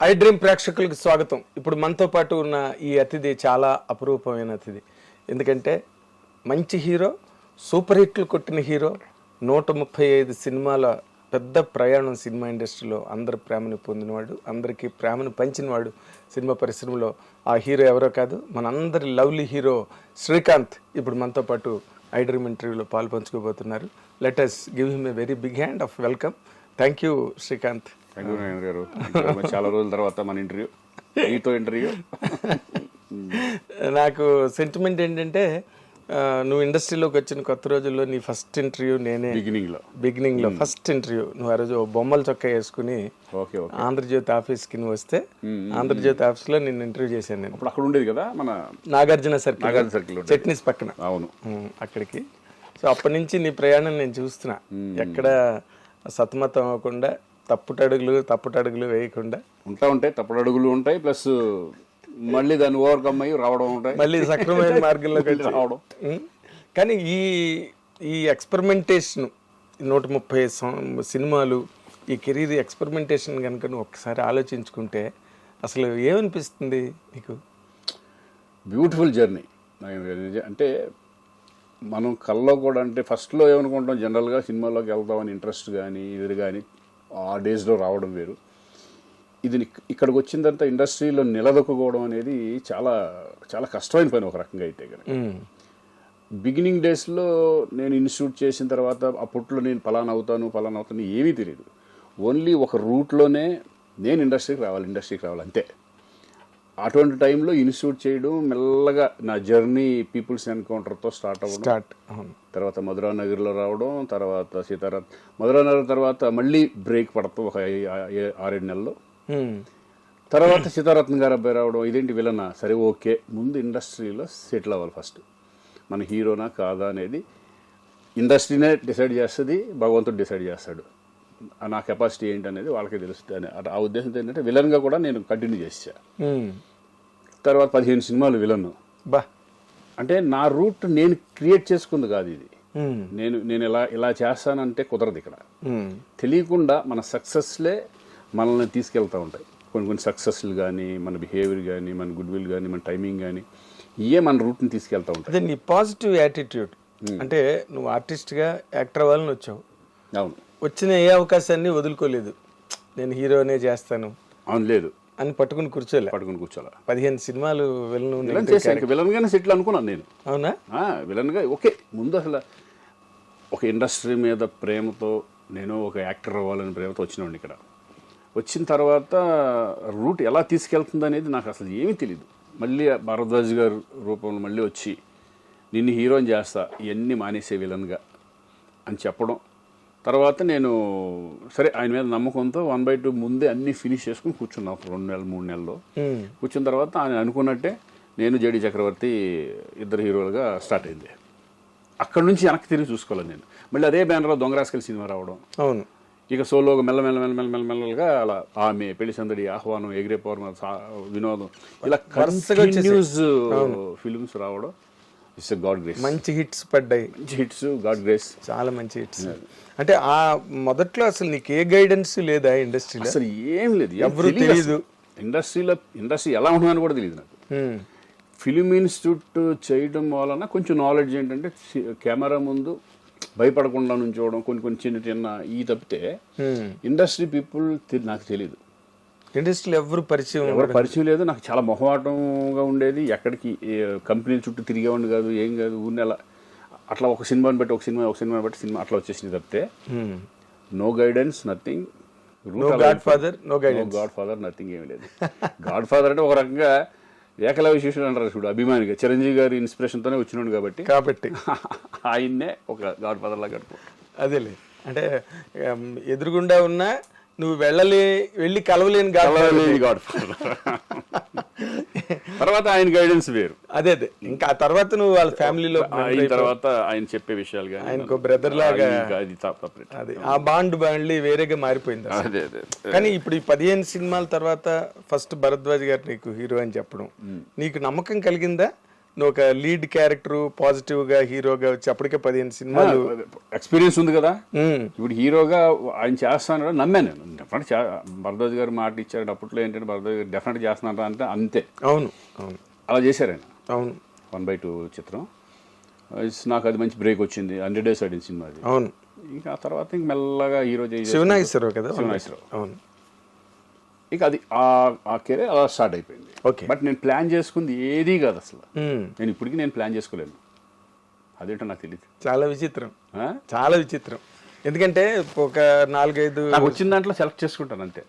I dream ప్రేక్షకులకు స్వాగతం. ఇప్పుడు మనతో పాటు ఉన్న ఈ అతిథి చాలా అపురూపమైన అతిథి. ఎందుకంటే మంచి హీరో, సూపర్ హిట్లు కొట్టిన హీరో, 135 సినిమాల పెద్ద ప్రయాణం సినిమా ఇండస్ట్రీలో అందరి ప్రేమను పొందినవాడు, అందరికీ ప్రేమను పంచినవాడు సినిమా పరిశ్రమలో. ఆ హీరో ఎవరో కాదు, మనందరి లవ్లీ హీరో శ్రీకాంత్ ఇప్పుడు మనతో పాటు ఐ డ్రీమ్ ఇంటర్వ్యూలో పాలు పంచుకోబోతున్నారు. Let us give him a very big hand of welcome. Thank you Srikanth. Thank you Narayana garu. చాలా రోజుల తర్వాత మన ఇంటర్వ్యూ, మీతో ఇంటర్వ్యూ. నాకు సెంటిమెంట్ ఏంటంటే నువ్వు ఇండస్ట్రీలోకి వచ్చిన కొత్త రోజుల్లో నీ ఫస్ట్ ఇంటర్వ్యూ నేనే. బిగినింగ్లో ఫస్ట్ ఇంటర్వ్యూ నువ్వు ఆ రోజు బొమ్మల చొక్కా వేసుకుని ఆంధ్రజ్యోతి ఆఫీస్కి నువ్వు వస్తే ఆంధ్రజ్యోతి ఆఫీస్లో నిన్ను ఇంటర్వ్యూ చేశాను నేను. అప్పుడు అక్కడ ఉండేది కదా మన నాగార్జున సర్కిల్ చట్నీస్ పక్కన. అవును, అక్కడికి. సో అప్పటి నుంచి నీ ప్రయాణం నేను చూస్తున్నా. ఎక్కడ సతమతం అవ్వకుండా తప్పుటడుగులు వేయకుండా ఉంటాయి. తప్పుడడుగులు ఉంటాయి, ప్లస్ మళ్ళీ దాన్ని ఓవర్కమ్ అయ్యి రావడం ఉంటాయి, మళ్ళీ సక్రమైన మార్గంలోకి రావడం. కానీ ఈ ఎక్స్పెరిమెంటేషన్ 130 సినిమాలు, ఈ కెరీర్ ఎక్స్పెరిమెంటేషన్ కనుక నువ్వు ఒక్కసారి ఆలోచించుకుంటే అసలు ఏమనిపిస్తుంది నీకు? Beautiful journey. అంటే మనం కల్లో కూడా, అంటే ఫస్ట్లో ఏమనుకుంటాం, జనరల్గా సినిమాలోకి వెళ్తామని ఇంట్రెస్ట్ కానీ ఇది కానీ ఆ డేస్లో రావడం వేరు. ఇది ఇక్కడికి వచ్చిన తర్వాత ఇండస్ట్రీలో నిలదొక్కుకోవడం అనేది చాలా చాలా కష్టమైన పని ఒక రకంగా అయితే కనుక. బిగినింగ్ డేస్లో నేను ఇన్స్టిట్యూట్ చేసిన తర్వాత అప్పట్లో నేను పలానా అవుతాను ఏమీ తెలియదు. ఓన్లీ ఒక రూట్లోనే నేను ఇండస్ట్రీకి రావాలి అంతే. అటువంటి టైంలో ఇన్స్టిట్యూట్ చేయడం, మెల్లగా నా జర్నీ పీపుల్స్ ఎన్కౌంటర్తో స్టార్ట్ అవ్వడం, తర్వాత మధురానగర్లో రావడం, తర్వాత మధురానగర్ తర్వాత మళ్ళీ బ్రేక్ పడతాం ఒక 6-7 నెలల్లో. తర్వాత సీతారత్న గారు అబ్బాయి రావడం, ఇదేంటి విలనా, సరే ఓకే, ముందు ఇండస్ట్రీలో సెటిల్ అవ్వాలి ఫస్ట్. మన హీరోనా కాదా అనేది ఇండస్ట్రీనే డిసైడ్ చేస్తుంది, భగవంతుడు డిసైడ్ చేస్తాడు. నా కెపాసిటీ ఏంటి అనేది వాళ్ళకే తెలుస్తుంది. ఆ ఉద్దేశంతో ఏంటంటే విలన్గా కూడా నేను కంటిన్యూ చేసా. తర్వాత 15 సినిమాలు విలన్. అంటే నా రూట్ నేను క్రియేట్ చేసుకుంది కాదు ఇది. నేను ఇలా చేస్తానంటే కుదరదు. ఇక్కడ తెలియకుండా మన సక్సెస్లే మనల్ని తీసుకెళ్తూ ఉంటాయి. కొన్ని సక్సెస్లు కానీ, మన బిహేవియర్ కానీ, మన గుడ్ విల్ కానీ, మన టైమింగ్ కానీ, ఇవే మన రూట్ని తీసుకెళ్తూ ఉంటాయి. అదే నీ పాజిటివ్ యాటిట్యూడ్. అంటే నువ్వు ఆర్టిస్ట్గా యాక్టర్ అవ్వాలని వచ్చావు. అవును, వచ్చిన ఏ అవకాశాన్ని వదులుకోలేదు. నేను హీరోనే చేస్తాను అవును లేదు అని పట్టుకుని కూర్చోలే. 15 సినిమాలు విలన్గానే సెటిల్ అనుకున్నాను నేను. అవునా? విలన్గా ఓకే. ముందు అసలు ఒక ఇండస్ట్రీ మీద ప్రేమతో, నేను ఒక యాక్టర్ అవ్వాలని ప్రేమతో వచ్చినాండి. ఇక్కడ వచ్చిన తర్వాత రూట్ ఎలా తీసుకెళ్తుంది అనేది నాకు అసలు ఏమీ తెలియదు. మళ్ళీ భరద్వాజ్ గారు రూపంలో మళ్ళీ వచ్చి నిన్ను హీరోని చేస్తా, ఇవన్నీ మానేసే విలన్గా అని చెప్పడం. తర్వాత నేను సరే ఆయన మీద నమ్మకంతో 1/2 ముందే అన్నీ ఫినిష్ చేసుకుని కూర్చున్నాం. 2 నెలలు 3 నెలల్లో కూర్చున్న తర్వాత ఆయన అనుకున్నట్టే నేను జేడి చక్రవర్తి ఇద్దరు హీరోలుగా స్టార్ట్ అయింది. అక్కడ నుంచి వెనక్కి తిరిగి చూసుకోవాలి నేను. మళ్ళీ అదే బ్యానర్లో దొంగరాస్కల్ సినిమా రావడం. అవును. ఇక సోలోగా మెల్లమెల్లగా అలా ఆమె, పెళ్లి సందడి, ఆహ్వానం, ఎగిరే పౌర్ణ, వినోదం, ఇలా కంటిన్యూస్ ఫిల్మ్స్ రావడం. It's God grace. మంచి హిట్స్ పడ్డాయి. గాడ్ గ్రేస్, చాలా మంచి హిట్స్. అంటే ఆ మొదట్లో అసలు నీకు ఏ గైడెన్స్ లేదా ఇండస్ట్రీలో? అసలు ఏం లేదు, ఎవరు తెలియదు. ఇండస్ట్రీ ఎలా ఉంటుందని కూడా తెలియదు నాకు. ఫిలిం ఇన్స్టిట్యూట్ చేయడం వలన కొంచెం నాలెడ్జ్ ఏంటంటే కెమెరా ముందు భయపడకుండా నుంచోవడం, కొన్ని చిన్న ఈ తప్పితే ఇండస్ట్రీ పీపుల్ నాకు తెలియదు. ఇండస్ట్రీలో ఎవరు పరిచయం లేదు. నాకు చాలా మొహమాటంగా ఉండేది. ఎక్కడికి కంపెనీల చుట్టూ తిరిగేవాడిని కాదు, ఏం కాదు. ఊరిని అట్లా ఒక సినిమాని బట్టి సినిమా అట్లా వచ్చేసింది తప్పితే no guidance, nothing. Godfather nothing, ఏమి లేదు. గాడ్ ఫాదర్ అంటే ఒక రకంగా ఏకలవ్య శిష్యుడు అంటారు చూడు, అభిమానిగా చిరంజీవి గారి ఇన్స్పిరేషన్తోనే వచ్చినాడు కాబట్టి ఆయన్నే ఒక గాడ్ ఫాదర్ లాగా గడుపు. అదేలే, అంటే ఎదురుగుండా ఉన్నా నువ్వు వెళ్ళి కలవలేని గాడ్ ఫాదర్. తర్వాత ఆయన గైడెన్స్ వేరు. అదే ఇంకా ఆ తర్వాత నువ్వు వాళ్ళ ఫ్యామిలీలో అయిన తర్వాత ఆయన చెప్పే విషయాలు కానీ ఆయనకు బ్రదర్ లాగా అది ఆ బాండ్ మళ్ళీ వేరేగా మారిపోయింది. కానీ ఇప్పుడు ఈ 15 సినిమాల తర్వాత ఫస్ట్ భరద్వాజ్ గారు నీకు హీరో అని చెప్పడం నీకు నమ్మకం కలిగిందా? నువ్వు ఒక లీడ్ క్యారెక్టర్ పాజిటివ్ గా హీరోగా వచ్చి అప్పటికే 15 సినిమాలు ఎక్స్పీరియన్స్ ఉంది కదా. ఉమ్, ఇప్పుడు హీరోగా ఆయన చేస్తాను నమ్మాను నేను. డెఫినెట్ భరద్వాజ్ గారు మాట ఇచ్చారు అప్పట్లో ఏంటంటే భరద్వాజ్ గారు డెఫినెట్ చేస్తున్నారా అంటే అంతే. అవును అవును అలా చేశారు ఆయన. అవును 1/2 చిత్రం. నాకు అది మంచి బ్రేక్ వచ్చింది. 100 Days ఆడిన సినిమా అది. అవును. ఇంకా ఆ తర్వాత ఇంక మెల్లగా హీరో శివనాగేశ్వరరావు కదా. శివనాగేశ్వరరావు. అవును. ఇక అది ఆ కెరీర్ అలా స్టార్ట్ అయిపోయింది. ఓకే. బట్ నేను ప్లాన్ చేసుకుంది ఏదీ కాదు అసలు. ఉమ్, నేను ఇప్పటికీ నేను ప్లాన్ చేసుకోలేను. అదేంటో నాకు తెలియదు. చాలా విచిత్రం, ఆ? చాలా విచిత్రం. ఎందుకంటే ఒక 4-5 నాకు వచ్చిన దాంట్లో సెలెక్ట్ చేసుకుంటాను అంతే.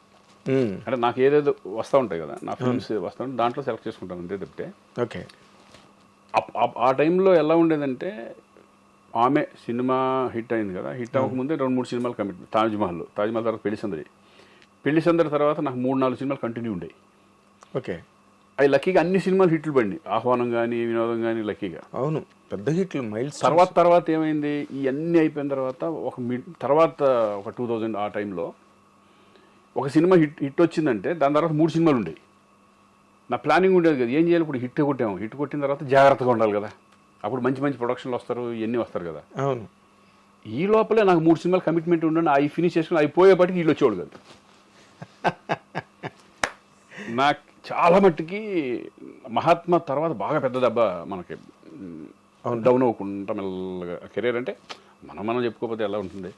ఉమ్, అంటే నాకు ఏదేదో వస్తూ ఉంటాయి కదా, నా ఫిల్మ్స్ వస్తూ ఉంటాయి, దాంట్లో సెలెక్ట్ చేసుకుంటాను అంతే తప్పితే. ఓకే. ఆ టైంలో ఎలా ఉండేదంటే ఆమె సినిమా హిట్ అయింది కదా, హిట్ అవ్వకముందే 2-3 సినిమాలు కమిట్. తాజ్మహల్ తర్వాత పెళ్లి సందడి తర్వాత నాకు 3-4 సినిమాలు కంటిన్యూ ఉండేవి. ఓకే. అవి లక్కీగా అన్ని సినిమాలు హిట్లు పడి, ఆహ్వానం కానీ వినోదం కానీ లక్కీగా. అవును, పెద్ద హిట్లు మైల్స్. తర్వాత ఏమైంది, ఇవన్నీ అయిపోయిన తర్వాత ఒక 2000 ఆ టైంలో ఒక సినిమా హిట్ వచ్చిందంటే దాని తర్వాత 3 సినిమాలు ఉండేవి. నా ప్లానింగ్ ఉండేది కదా, ఏం చేయాలి ఇప్పుడు, హిట్ కొట్టిన తర్వాత జాగ్రత్తగా ఉండాలి కదా, అప్పుడు మంచి మంచి ప్రొడక్షన్లు వస్తారు, ఇవన్నీ వస్తారు కదా. అవును. ఈ లోపలే నాకు 3 సినిమాలు కమిట్మెంట్ ఉండండి, అవి ఫినిష్ చేసుకుని అయిపోయేపాటికి వీళ్ళు వచ్చేవాడు కదా. నాకు చాలా మట్టుకి మహాత్మా తర్వాత బాగా పెద్ద దెబ్బ మనకి డౌన్ అవ్వకుండా మెల్లగా కెరీర్ అంటే మనం చెప్పుకోకపోతే ఎలా ఉంటుంది.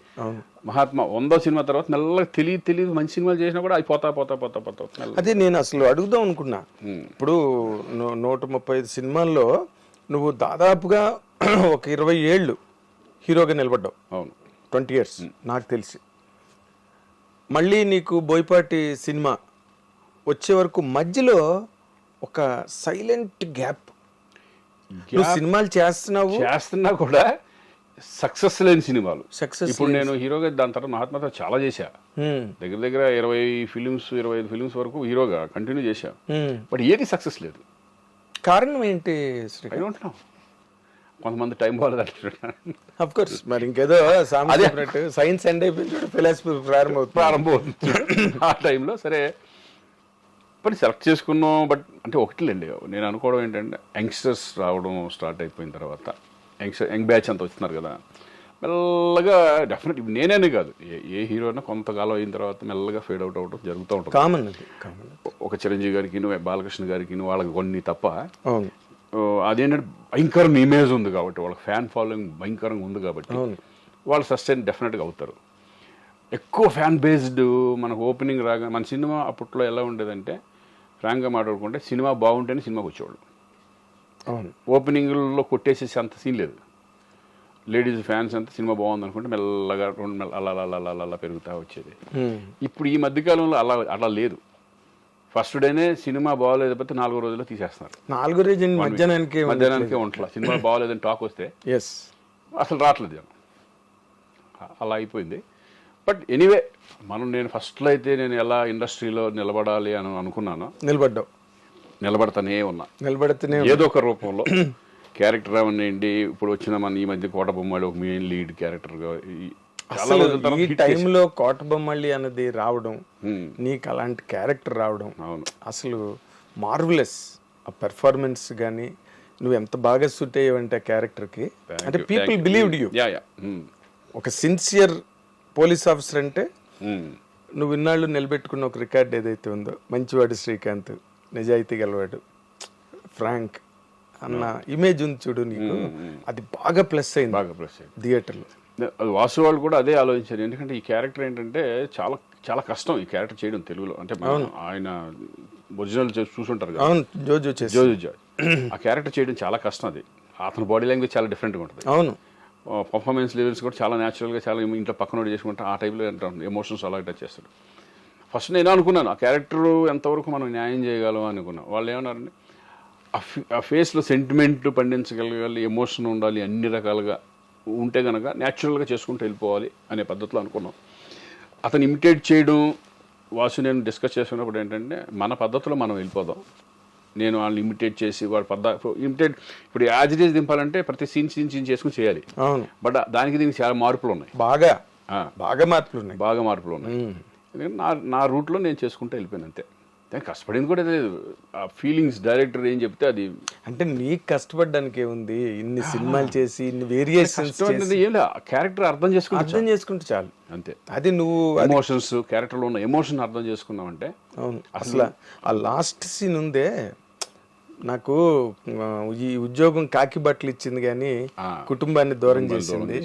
మహాత్మా 100వ సినిమా తర్వాత మెల్లగా తెలియదు మంచి సినిమాలు చేసినా కూడా అవి పోతా. అదే నేను అసలు అడుగుదాం అనుకున్నా. ఇప్పుడు 135 సినిమాల్లో నువ్వు దాదాపుగా ఒక 20 ఏళ్ళు హీరోగా నిలబడ్డావు. అవును, 20 years నాకు తెలిసి. మళ్ళీ నీకు బోయపాటి సినిమా వచ్చే వరకు మధ్యలో ఒక సైలెంట్ గ్యాప్. నువ్వు సినిమాలు చేస్తున్నా కూడా సక్సెస్ లేని సినిమాలు. సక్సెస్. ఇప్పుడు నేను హీరోగా దాని తర్వాత మహాత్మాతో చాలా చేశా. దగ్గర 25 ఫిలిమ్స్ వరకు హీరోగా కంటిన్యూ చేశా. బట్ ఏది సక్సెస్ లేదు. కారణం ఏంటి? I don't know. కొంతమంది టైం బాగాలేదు అంటున్నారు. అఫ్ కోర్స్, మరి ఇంకేదో సైన్స్ ఎండ్ అయిపోయింది, ఫిలాసఫీ ప్రారంభమవుతుంది. ఆ టైంలో సరే పని సెలెక్ట్ చేసుకున్నాం. బట్ అంటే ఒకటిలేండి, నేను అనుకోవడం ఏంటంటే యంగ్స్టర్స్ రావడం స్టార్ట్ అయిపోయిన తర్వాత యంగ్ బ్యాచ్ అంతా వస్తున్నారు కదా, మెల్లగా డెఫినెట్ నేనే కాదు ఏ హీరో అయినా కొంతకాలం అయిన తర్వాత మెల్లగా ఫేడ్ అవుట్ అవ్వడం జరుగుతూ ఉంటుంది. కామన్. ఒక చిరంజీవి గారికి బాలకృష్ణ గారికి వాళ్ళకి కొన్ని తప్ప. అవును. అదేంటంటే భయంకరంగా ఇమేజ్ ఉంది కాబట్టి, వాళ్ళకి ఫ్యాన్ ఫాలోయింగ్ భయంకరంగా ఉంది కాబట్టి వాళ్ళు సస్టైన్ డెఫినెట్గా అవుతారు. ఎక్కువ ఫ్యాన్ బేస్డ్ మనకు ఓపెనింగ్ రాగా మన సినిమా అప్పట్లో ఎలా ఉండేదంటే, ఫ్రాంక్గా మాట్లాడుకుంటే సినిమా బాగుంటేనే సినిమాకి వచ్చేవాళ్ళు. అవును. ఓపెనింగ్లో కొట్టేసేసి అంత సీన్ లేదు. లేడీస్ ఫ్యాన్స్ అంతా సినిమా బాగుంది అనుకుంటే మెల్లగా అలా పెరుగుతూ వచ్చేది. ఇప్పుడు ఈ మధ్యకాలంలో అలా లేదు. ఫస్ట్ డేనే సినిమా బాగోలేకపోతే 4వ రోజుల్లో తీసేస్తున్నారు. 4వ రోజు మధ్యాహ్నానికే ఉంటలా. సినిమా బాగోలేదని టాక్ వస్తే అసలు రావట్లేదు జనం. అలా అయిపోయింది. బట్ ఎనీవే నేను ఫస్ట్లో అయితే నేను ఎలా ఇండస్ట్రీలో నిలబడాలి అని అనుకున్నాను. నిలబడతానే ఉన్నా. ఏదో ఒక రూపంలో క్యారెక్టర్ అవనండి. ఇప్పుడు వచ్చిన మన ఈ మధ్య కోట బొమ్మాళి ఒక మెయిన్ లీడ్ క్యారెక్టర్గా ఈ టైంలో కోట బొమ్మాళి అన్నది రావడం, నీకు అలాంటి క్యారెక్టర్ రావడం అసలు మార్వెలస్. ఆ పెర్ఫార్మెన్స్ కానీ నువ్వు ఎంత బాగా సూట్ అయ్యావంటే ఆ క్యారెక్టర్కి, అంటే పీపుల్ బిలీవ్డ్ యూ. ఒక సిన్సియర్ పోలీస్ ఆఫీసర్ అంటే నువ్వు ఇన్నాళ్ళు నిలబెట్టుకున్న ఒక రికార్డ్ ఏదైతే ఉందో, మంచివాడు శ్రీకాంత్, నిజాయితీ గలవాడు, ఫ్రాంక్ అన్న ఇమేజ్ ఉంది చూడు నీకు, అది బాగా ప్లస్ అయింది థియేటర్లో. వాసు వాళ్ళు కూడా అదే ఆలోచించారు. ఎందుకంటే ఈ క్యారెక్టర్ ఏంటంటే చాలా చాలా కష్టం ఈ క్యారెక్టర్ చేయడం తెలుగులో. అంటే ఆయన ఒరిజినల్ చూసుంటారు కదా, జోజు. ఆ క్యారెక్టర్ చేయడం చాలా కష్టం. అది అతని బాడీ లాంగ్వేజ్ చాలా డిఫరెంట్గా ఉంటుంది. అవును. పర్ఫార్మెన్స్ లెవెల్స్ కూడా చాలా న్యాచురల్గా, చాలా ఇంట్లో పక్కన చేసుకుంటే ఆ టైప్లో ఎమోషన్స్ అలా టచ్ చేస్తాడు. ఫస్ట్ నేను అనుకున్నాను ఆ క్యారెక్టర్ ఎంతవరకు మనం న్యాయం చేయగలం అనుకున్నాను. వాళ్ళు ఏమన్నారంటే ఆ ఫేస్లో సెంటిమెంట్ పండించగలగాలి, ఎమోషన్ ఉండాలి, అన్ని రకాలుగా ఉంటే కనుక న్యాచురల్గా చేసుకుంటూ వెళ్ళిపోవాలి అనే పద్ధతిలో అనుకున్నాం. అతను ఇమిటేట్ చేయడం వాసు నేను డిస్కస్ చేసుకున్నప్పుడు ఏంటంటే మన పద్ధతిలో మనం వెళ్ళిపోదాం. నేను వాళ్ళని ఇమిటేట్ చేసి ఇమిటేట్ ఇప్పుడు యాజ్ ఇట్ ఈజ్ దింపాలంటే ప్రతి సీన్ చేసుకుని చేయాలి. బట్ దీనికి చాలా మార్పులు ఉన్నాయి. బాగా మార్పులు ఉన్నాయి. ఎందుకంటే నా రూట్లో నేను చేసుకుంటూ వెళ్ళిపోయాను అంతే. కష్టపడింది కూడా లేదు, ఆ ఫీలింగ్స్ డైరెక్టర్ ఏం చెప్తే అది. అంటే నీకు కష్టపడడానికి ఏముంది, ఇన్ని సినిమాలు చేసి ఇన్ని వేరియేషన్స్ ఏం లేదు, క్యారెక్టర్ అర్థం చేసుకుంటే చాలు అంతే. అది నువ్వు ఎమోషన్స్, క్యారెక్టర్లో ఉన్న ఎమోషన్ అర్థం చేసుకున్నావంటే. అవును, అసలు ఆ లాస్ట్ సీన్ ఉందే, నాకు ఈ ఉద్యోగం కాకి బట్టలు ఇచ్చింది కానీ కుటుంబాన్ని దూరం చేసింది,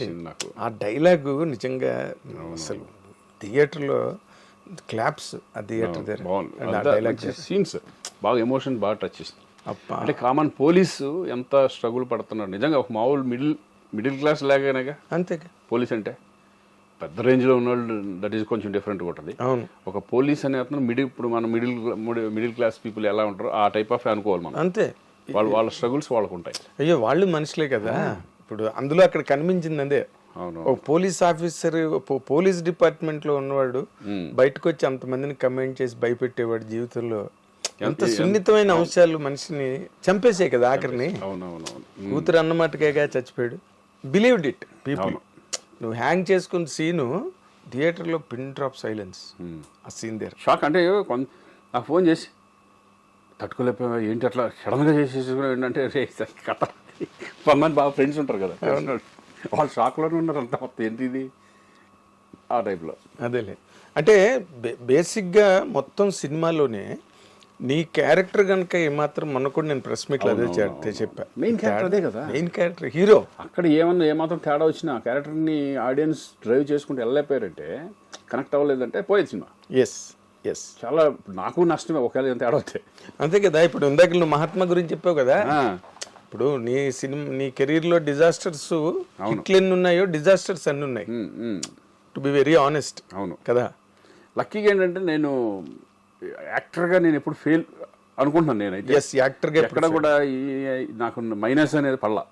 ఆ డైలాగు నిజంగా అసలు థియేటర్లో క్లాప్స్, ఆ థియేటర్ దగ్గర సీన్స్ బాగా ఎమోషన్ బాగా టచ్ చేస్తుంది. అంటే కామన్ పోలీసు ఎంత స్ట్రగుల్ పడుతున్నాడు నిజంగా, ఒక మామూలు మిడిల్ క్లాస్ లాగానేగా అంతేగా పోలీస్ అంటే. పెద్ద రేంజ్లో ఉన్నవాళ్ళు దట్ ఈస్ కొంచెం డిఫరెంట్గా ఉంటుంది. అవును, ఒక పోలీస్ అనే అతను ఇప్పుడు మనం మిడిల్ క్లాస్ పీపుల్ ఎలా ఉంటారో ఆ టైప్ ఆఫ్ అనుకోవాలి మనం. అంతే, వాళ్ళ స్ట్రగుల్స్ వాళ్ళకు ఉంటాయి. అయ్యో వాళ్ళు మనుషులే కదా. ఇప్పుడు అందులో అక్కడ కనిపించింది అదే, ఒక పోలీస్ ఆఫీసర్ పోలీస్ డిపార్ట్మెంట్ లో ఉన్నవాడు బయటకు వచ్చి అంతమందిని కమెంట్ చేసి భయపెట్టేవాడు. జీవితంలో ఎంత సున్నితమైన అంశాలు మనిషిని చంపేసే కదా ఆఖరిని. కూతురు అన్నమాటకేగా చచ్చిపోయాడు. Believed it people. నువ్వు హ్యాంగ్ చేసుకున్న సీను థియేటర్లో పిన్ డ్రాప్ సైలెన్స్. ఆ సీన్ దేర్ షాక్. అంటే నాకు ఫోన్ చేసి తట్టుకోలేకపోయా, ఏంటి అట్లా సడన్గా చేసేసుకున్నా ఏంటంటే కథ. కొంతమంది బాగా ఫ్రెండ్స్ ఉంటారు కదా, వాళ్ళు షాక్లోనే ఉన్నారు అంతా, మొత్తం ఏంటి ఇది ఆ టైప్లో. అదేలే, అంటే బేసిక్గా మొత్తం సినిమాలోనే నీ క్యారెక్టర్ కనుక ఏమాత్రం మొన్న కూడా నేను ప్రెస్ మీట్లో అదే చెప్పా, మెయిన్ క్యారెక్టర్ అదే కదా, మెయిన్ క్యారెక్టర్ హీరో. అక్కడ ఏమాత్రం తేడా వచ్చినా క్యారెక్టర్ని ఆడియన్స్ డ్రైవ్ చేసుకుంటూ వెళ్ళలేకపోయారంటే, కనెక్ట్ అవ్వలేదంటే పోయేది సినిమా. ఎస్ ఎస్, చాలా నాకు నష్టమే ఒకవేళ ఎంత తేడా వస్తే. అంతే కదా. ఇప్పుడు ఇందాక నువ్వు మహాత్మా గురించి చెప్పావు కదా, ఇప్పుడు నీ కెరీర్లో డిజాస్టర్స్ హిట్లు ఎన్ని ఉన్నాయో డిజాస్టర్స్ అన్ని ఉన్నాయి, టు బి వెరీ ఆనెస్ట్. అవును కదా. లక్కీగా ఏంటంటే నేను యాక్టర్గా నేను ఎప్పుడు ఫెయిల్ అనుకుంటున్నాను. నేనైతే యాక్టర్గా ఎక్కడ కూడా నాకు మైనస్ అనేది పడలా,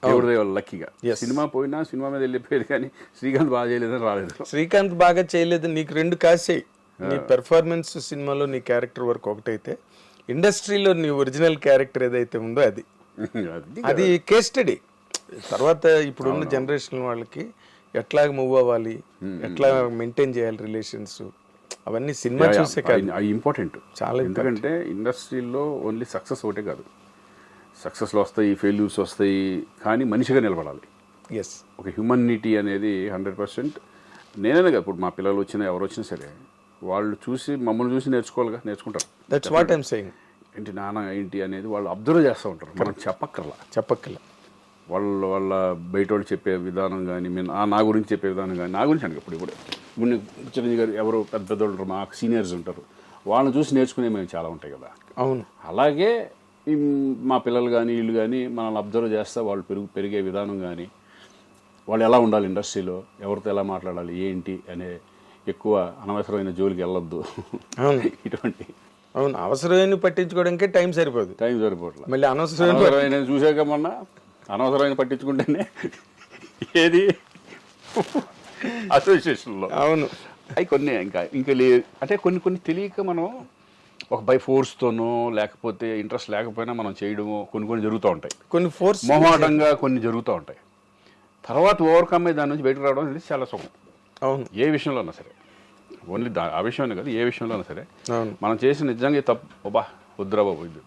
దేవుడి దేవాలి లక్కీగా. సినిమా పోయినా సినిమా మీద వెళ్ళిపోయేది, కానీ శ్రీకాంత్ బాగా చేయలేదని రాలేదు. శ్రీకాంత్ బాగా చేయలేదు, నీకు 2 కాసాయి. నీ పెర్ఫార్మెన్స్ సినిమాలో నీ క్యారెక్టర్ వరకు ఒకటైతే, ఇండస్ట్రీలో నీ ఒరిజినల్ క్యారెక్టర్ ఏదైతే ఉందో అది కేస్ స్టడీ. తర్వాత ఇప్పుడున్న జనరేషన్ వాళ్ళకి ఎట్లా మూవ్ అవ్వాలి, ఎట్లా మెయింటైన్ చేయాలి రిలేషన్స్, అవన్నీ సినిమా చూసే కాదు, అవి ఇంపార్టెంట్ చాలా. ఎందుకంటే ఇండస్ట్రీలో ఓన్లీ సక్సెస్ ఒకటే కాదు, సక్సెస్లు వస్తాయి, ఫెయిల్యూర్స్ వస్తాయి, కానీ మనిషిగా నిలబడాలి. ఎస్, ఒక హ్యూమనిటీ అనేది 100%. నేనే కదా, ఇప్పుడు మా పిల్లలు వచ్చినా ఎవరు వచ్చినా సరే వాళ్ళు చూసి మమ్మల్ని చూసి నేర్చుకుంటారు. That's what I'm saying. ఏంటి నాన్న ఏంటి అనేది వాళ్ళు అబ్జర్వ్ చేస్తూ ఉంటారు, మనం చెప్పక్కర్లా. వాళ్ళ బయట వాళ్ళు చెప్పే విధానం కానీ, నా గురించి చెప్పే విధానం కానీ, నా గురించి అంటే ఇప్పుడు చిరంజీవి గారు ఎవరు పెద్ద ఉంటారు, మాకు సీనియర్స్ ఉంటారు, వాళ్ళని చూసి నేర్చుకునే మేము చాలా ఉంటాయి కదా. అవును, అలాగే మా పిల్లలు కానీ వీళ్ళు కానీ మనల్ని అబ్జర్వ్ చేస్తే వాళ్ళు పెరిగే విధానం కానీ, వాళ్ళు ఎలా ఉండాలి ఇండస్ట్రీలో, ఎవరితో ఎలా మాట్లాడాలి ఏంటి అనే, ఎక్కువ అనవసరమైన జోలికి వెళ్ళొద్దు ఇటువంటి. అవును, అవసరమైన పట్టించుకోవడానికే టైం సరిపోవట్లేదు, మళ్ళీ అనవసరమైన చూసాక మొన్న అనవసరమైన పట్టించుకుంటేనే ఏది అసోసియేషన్లో. అవును, అవి కొన్ని ఇంకా అంటే కొన్ని తెలియక మనం ఒక బై ఫోర్స్తోనో లేకపోతే ఇంట్రెస్ట్ లేకపోయినా మనం చేయడమో కొన్ని జరుగుతూ ఉంటాయి, కొన్ని ఫోర్స్ మొహమాటంగా కొన్ని జరుగుతూ ఉంటాయి. తర్వాత ఓవర్కమ్ అయ్యి దాని నుంచి బయటకు రావడం అనేది చాలా సుఖం. అవును, ఏ విషయంలో అన్నా సరే, ఓన్లీ ఆ విషయంలో కాదు, ఏ విషయంలో అయినా సరే మనం చేసిన నిజంగా తప్పు, వద్దురా బాబు, ఇది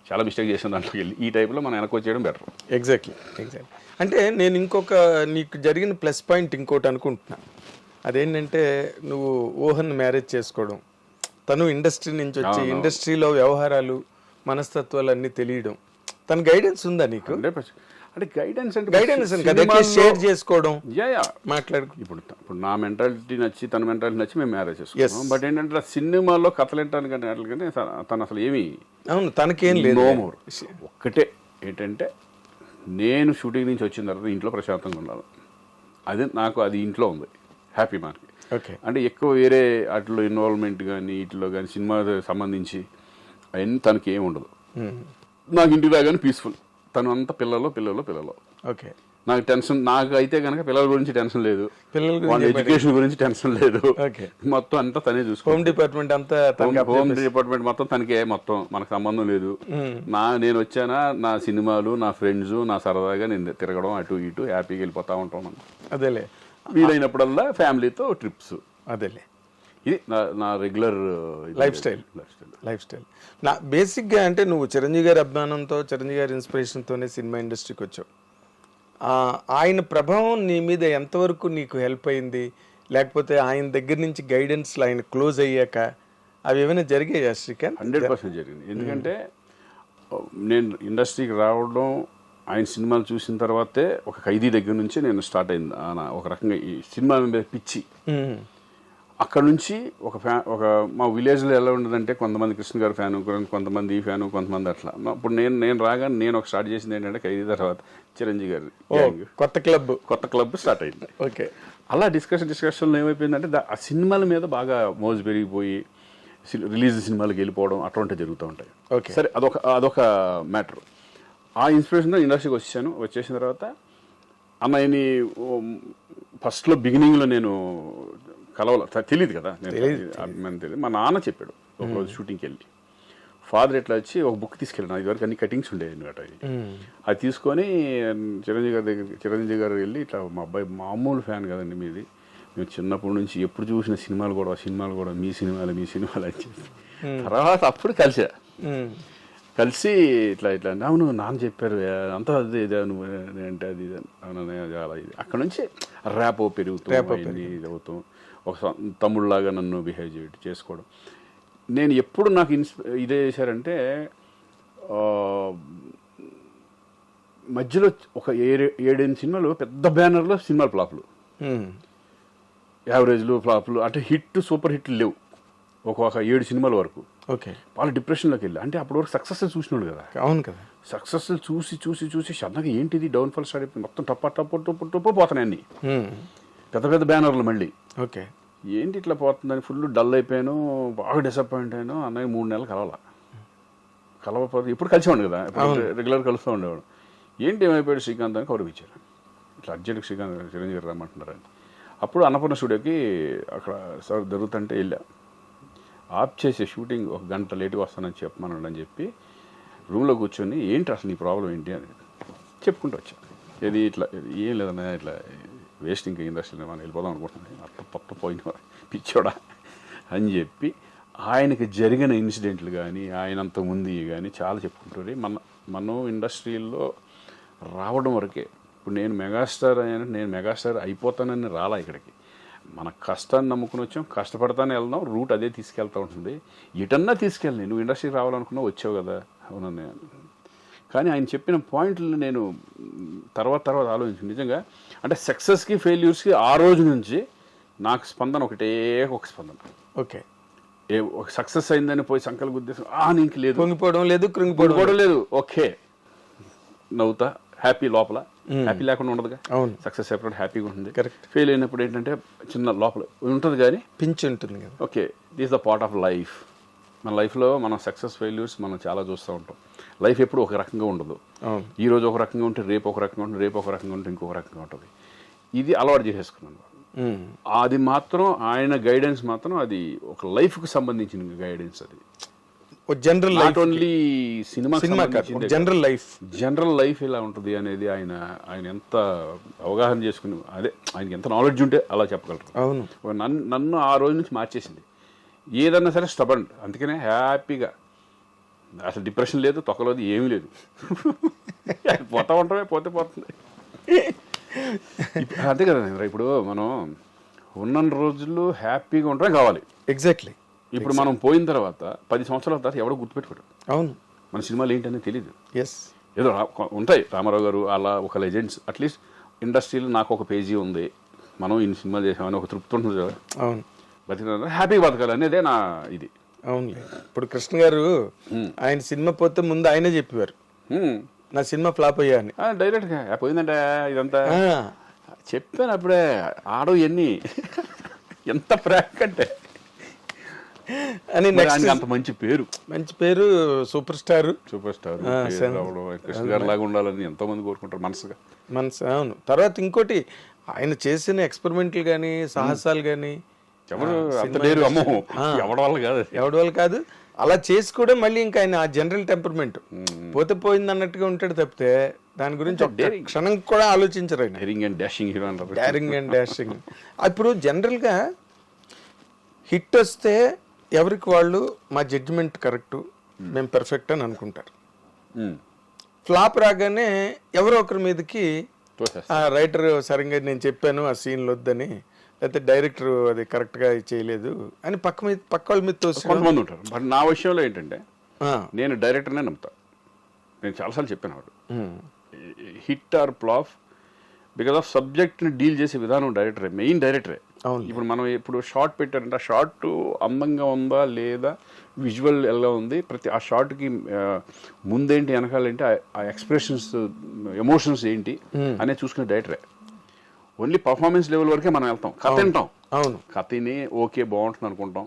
చాలా మిస్టేక్ చేసిన దాంట్లోకి వెళ్ళి ఈ టైప్లో మనం వెనక్కి వచ్చేయడం బెటర్. ఎగ్జాక్ట్లీ. అంటే నేను నీకు జరిగిన ప్లస్ పాయింట్ ఇంకోటి అనుకుంటున్నా, అదేంటంటే నువ్వు ఊహన్ మ్యారేజ్ చేసుకోవడం, తను ఇండస్ట్రీ నుంచి వచ్చి ఇండస్ట్రీలో వ్యవహారాలు మనస్తత్వాలు అన్నీ తెలియడం, తన గైడెన్స్ ఉందా నీకు? అంటే గైడెన్స్ షేర్ చేసుకోవడం, మాట్లాడు. ఇప్పుడు నా మెంటాలిటీ నచ్చి తన మెంటాలిటీ నచ్చి మేము మ్యారేజ్ చేసుకున్నాం. బట్ ఏంటంటే సినిమాలో కథలు ఏంటానికంటే అట్లకనే తను అసలు ఏమి, అవును, తనకేం లేదు. ఒక్కటే ఏంటంటే, నేను షూటింగ్ నుంచి వచ్చిన తర్వాత ఇంట్లో ప్రశాంతంగా ఉండాలి, అది ఇంట్లో ఉంది హ్యాపీ మనకి. అంటే ఎక్కువ వేరే వాటిలో ఇన్వాల్వ్మెంట్ కానీ వీటిలో కానీ సినిమా సంబంధించి అవన్నీ తనకి ఏమి ఉండదు. నాకు ఇంటికి రాగానే పీస్ఫుల్, తను అంతా పిల్లలు. ఓకే, నాకు టెన్షన్, నాకు అయితే కనుక పిల్లల గురించి టెన్షన్ లేదు, వాళ్ళ ఎడ్యుకేషన్ గురించి టెన్షన్ లేదు, మొత్తం అంతా తనే చూసుకో. హోమ్ డిపార్ట్మెంట్ మొత్తం తనకే, మొత్తం మనకు సంబంధం లేదు. నేను వచ్చానా, నా సినిమాలు, నా ఫ్రెండ్స్, నా సరదాగా నేను తిరగడం, అటు ఇటు హ్యాపీగా వెళ్ళిపోతా ఉంటాం. అదేలే, వీలైనప్పుడల్లా ఫ్యామిలీతో ట్రిప్స్. అదేలే, ఇది నా రెగ్యులర్ లైఫ్ స్టైల్ నా బేసిక్గా అంటే నువ్వు చిరంజీవి గారి అభిమానంతో చిరంజీవి గారి ఇన్స్పిరేషన్తోనే సినిమా ఇండస్ట్రీకి వచ్చావు. ఆయన ప్రభావం నీ మీద ఎంతవరకు నీకు హెల్ప్ అయింది, లేకపోతే ఆయన దగ్గర నుంచి గైడెన్స్ ఆయన క్లోజ్ అయ్యాక అవి ఏమైనా జరిగాయా శ్రీకాంత్? 100% జరిగింది. ఎందుకంటే నేను ఇండస్ట్రీకి రావడం ఆయన సినిమాలు చూసిన తర్వాతే ఒక ఖైదీ దగ్గర నుంచి నేను స్టార్ట్ అయింది ఒక రకంగా ఈ సినిమా మీద పిచ్చి. అక్కడ నుంచి ఒక మా విలేజ్లో ఎలా ఉండదంటే కొంతమంది కృష్ణ గారి ఫ్యాను, కొంతమంది ఈ ఫ్యాను, కొంతమంది అట్లా. అప్పుడు నేను రాగానే నేను ఒక స్టార్ట్ చేసింది ఏంటంటే ఖైదీ తర్వాత చిరంజీవి గారి కొత్త క్లబ్ స్టార్ట్ అయింది. ఓకే. అలా డిస్కషన్లో ఏమైపోయిందంటే ఆ సినిమాల మీద బాగా మోజు పెరిగిపోయి రిలీజ్ సినిమాలకు వెళ్ళిపోవడం అటువంటివి జరుగుతూ ఉంటాయి. సరే, అదొక మ్యాటర్. ఆ ఇన్స్పిరేషన్తో ఇండస్ట్రీకి వచ్చేసిన తర్వాత అమ్మాయిని ఫస్ట్లో బిగినింగ్లో నేను తెలియదు కదా, తెలియదు. మా నాన్న చెప్పాడు ఒకరోజు షూటింగ్కి వెళ్ళి, ఫాదర్ ఎట్లా వచ్చి ఒక బుక్ తీసుకెళ్ళాను. ఇదివరకు అన్ని కటింగ్స్ ఉండేవి అనమాట. అది తీసుకొని చిరంజీవి గారు వెళ్ళి ఇట్లా మా అబ్బాయి మామూలు ఫ్యాన్ కదండి మీది, మేము చిన్నప్పటి నుంచి ఎప్పుడు చూసిన సినిమాలు కూడా మీ సినిమాలు అని చెప్పి తర్వాత అప్పుడు కలిసి ఇట్లా అవును నాన్న చెప్పారు అంతా అదే నువ్వు అంటే అది చాలా ఇది. అక్కడ నుంచి ర్యాప్ ఇది అవుతాం, ఒక తమ్ముళ్ళలాగా నన్ను బిహేవ్ చేసుకోవడం. నేను ఎప్పుడు నాకు ఇదే చేశారంటే మధ్యలో ఒక 7-8 సినిమాలు పెద్ద బ్యానర్లో సినిమాలు ఫ్లాప్లు, యావరేజ్లు ఫ్లాప్లు, అంటే సూపర్ హిట్లు లేవు. ఒక 7 సినిమాల వరకు. ఓకే. వాళ్ళు డిప్రెషన్లోకి వెళ్ళి, అంటే అప్పటి వరకు సక్సెస్ చూసినాడు కదా. అవును కదా. సక్సెస్ చూసి సడన్గా ఏంటిది డౌన్ఫాల్ స్టార్ట్ అయిపోయింది. మొత్తం టప్పు పోతున్నాయి అన్ని పెద్ద బ్యానర్లు మళ్ళీ. ఓకే. ఏంటి ఇట్లా పోతుందని ఫుల్ డల్ అయిపోయాను, బాగా డిసప్పాయింట్ అయ్యాను. అన్నయ్య 3 నెలలు కలవపోతే ఎప్పుడు కలిసేవాడు కదా, రెగ్యులర్ కలుస్తూ ఉండేవాడు. ఏంటి ఏమైపోయాడు శ్రీకాంత్ అని కౌరవ్ ఇచ్చారు. ఇట్లా అర్జెంట్గా చిరంజీవి రమ్మంటున్నారని. అప్పుడు అన్నపూర్ణ స్టూడియోకి అక్కడ సార్ జరుగుతుంటే వెళ్ళా. ఆఫ్ చేసే షూటింగ్ 1 గంట లేట్గా వస్తానని చెప్పమన్నాడు అని చెప్పి రూమ్లో కూర్చొని ఏంటి అసలు నీ ప్రాబ్లం ఏంటి అని చెప్పుకుంటూ వచ్చాను. ఏది ఇట్లా ఏం లేదన్నా ఇట్లా వేస్ట్ ఇంకా ఇండస్ట్రీలో మనం వెళ్ళిపోదాం అనుకుంటున్నాను, అట్ట పోయిన పిచ్చోడా అని చెప్పి ఆయనకి జరిగిన ఇన్సిడెంట్లు కానీ ఆయనంత ముందు కానీ చాలా చెప్పుకుంటారు. మనం ఇండస్ట్రీలో రావడం వరకే. ఇప్పుడు నేను మెగాస్టార్ అయిపోతానని రాలా ఇక్కడికి. మన కష్టాన్ని నమ్ముకుని వచ్చాం, కష్టపడతానే వెళ్దాం, రూట్ అదే తీసుకెళ్తూ ఉంటుంది. ఎటన్నా తీసుకెళ్ళి నువ్వు ఇండస్ట్రీకి రావాలనుకున్నావు, వచ్చావు కదా. అవునన్నా. కానీ ఆయన చెప్పిన పాయింట్లు నేను తర్వాత ఆలోచించాను నిజంగా. అంటే సక్సెస్కి ఫెయిల్యూర్స్కి ఆ రోజు నుంచి నాకు స్పందన ఒక స్పందన. ఓకే. ఒక సక్సెస్ అయిందని పోయి సంకల్ప ఉద్దేశం నీకు లేదు, పొంగిపోవడం లేదు, కృంగిపోవడం లేదు. ఓకే, నవ్వుతా, హ్యాపీ లోపల. హ్యాపీ లేకుండా ఉండదుగా. అవును. సక్సెస్ అయినప్పుడు హ్యాపీగా ఉంటుంది. కరెక్ట్. ఫెయిల్ అయినప్పుడు ఏంటంటే చిన్న లోపల ఉంటుంది కానీ పించ్ ఉంటుంది కదా. Okay, this the part of life. మన లైఫ్లో మనం సక్సెస్ ఫెయిల్యూర్స్ మనం చాలా చూస్తూ ఉంటాం. లైఫ్ ఎప్పుడు ఒక రకంగా ఉండదు. ఈ రోజు ఒక రకంగా ఉంటే రేపు ఒక రకంగా ఉంటుంది, రేపు ఒక రకంగా ఉంటే ఇంకొక రకంగా ఉంటుంది. ఇది అలవాటు చేసేసుకున్నాను. అది మాత్రం ఆయన గైడెన్స్ మాత్రం అది ఒక లైఫ్కి సంబంధించిన గైడెన్స్. అది general not only cinema general life ఎలా ఉంటుంది అనేది ఆయన ఎంత అవగాహన చేసుకుని, అదే ఆయనకి ఎంత నాలెడ్జ్ ఉంటే అలా చెప్పగలరు. అవును. నన్ను ఆ రోజు నుంచి మార్చేసింది. ఏదన్నా సరే స్టబన్, అందుకనే హ్యాపీగా అసలు డిప్రెషన్ లేదు, తొక్కలేదు, ఏమీ లేదు. పోతా ఉంటామే, పోతుంది. అంతే కదా. ఇప్పుడు మనం ఉన్న రోజులు హ్యాపీగా ఉండటమే కావాలి. ఎగ్జాక్ట్లీ. ఇప్పుడు మనం పోయిన తర్వాత 10 సంవత్సరాల తర్వాత ఎవడో గుర్తుపెట్టుకోడు. అవును. మన సినిమాలు ఏంటనేది తెలియదు. ఎస్. ఏదో ఉంటాయి, రామారావు గారు అలా ఒక లెజెండ్స్. అట్లీస్ట్ ఇండస్ట్రీలో నాకు ఒక పేజీ ఉంది, మనం ఇన్ని సినిమాలు చేసామని ఒక తృప్తి ఉంటుంది కదా. అవును. బతికిన హ్యాపీ బతకాలి అనేదే నా ఇది. అవును. ఇప్పుడు కృష్ణ గారు ఆయన సినిమా పోతే ముందు ఆయనే చెప్పేవారు, నా సినిమా ఫ్లాప్ అయ్యా అని. డైరెక్ట్గా పోయిందంటే ఇదంతా చెప్పాను అప్పుడే. ఆడో ఎన్ని ఎంత ప్రాంక్ అంటే అని. నెక్స్ట్ అంత మంచి పేరు, సూపర్ స్టార్ కృష్ణ గారి లాగా ఉండాలని ఎంతో మంది కోరుకుంటారు మనసు. అవును. తర్వాత ఇంకోటి ఆయన చేసిన ఎక్స్పెరిమెంట్లు కానీ సాహసాలు కానీ ఎవరి వల్ల కాదు. అలా చేసి కూడా మళ్ళీ ఇంకా ఆయన ఆ జనరల్ టెంపర్మెంట్ పోతే పోయింది అన్నట్టుగా ఉంటాడు తప్పితే దాని గురించి క్షణం కూడా ఆలోచించరు ఆయన. డేరింగ్ అండ్ డాషింగ్ హీరో అంటారు. Daring and dashing. ఇప్పుడు జనరల్గా హిట్ వస్తే ఎవరికి వాళ్ళు మా జడ్జిమెంట్ కరెక్ట్, మేము పెర్ఫెక్ట్ అని అనుకుంటారు. ఫ్లాప్ రాగానే ఎవరో ఒకరి మీదకి ఆ రైటర్ సరిగ్గా నేను చెప్పాను ఆ సీన్లు వద్దని, లేకపోతే డైరెక్టర్ అది కరెక్ట్గా చేయలేదు అని పక్క వాళ్ళ మీద తోసి కొంతమంది ఉంటారు. బట్ నా విషయంలో ఏంటంటే నేను డైరెక్టర్నే నమ్ముతా. నేను చాలాసార్లు చెప్పాను వాడు hit or flop because of సబ్జెక్ట్ని డీల్ చేసే విధానం డైరెక్టరే, మెయిన్ డైరెక్టరే. ఇప్పుడు మనం ఇప్పుడు షార్ట్ పెట్టారంటే ఆ షార్ట్ అందంగా ఉందా లేదా, విజువల్ ఎలా ఉంది, ప్రతి ఆ షార్ట్కి ముందేంటి వెనకాలేంటి, ఆ ఎక్స్ప్రెషన్స్ ఎమోషన్స్ ఏంటి అనేది చూసుకునే డైరెక్టరే. ఓన్లీ పర్ఫార్మెన్స్ లెవెల్ వరకే మనం వెళ్తాం, కథ వింటాం. అవును, కథని ఓకే బాగుంటుంది అనుకుంటాం.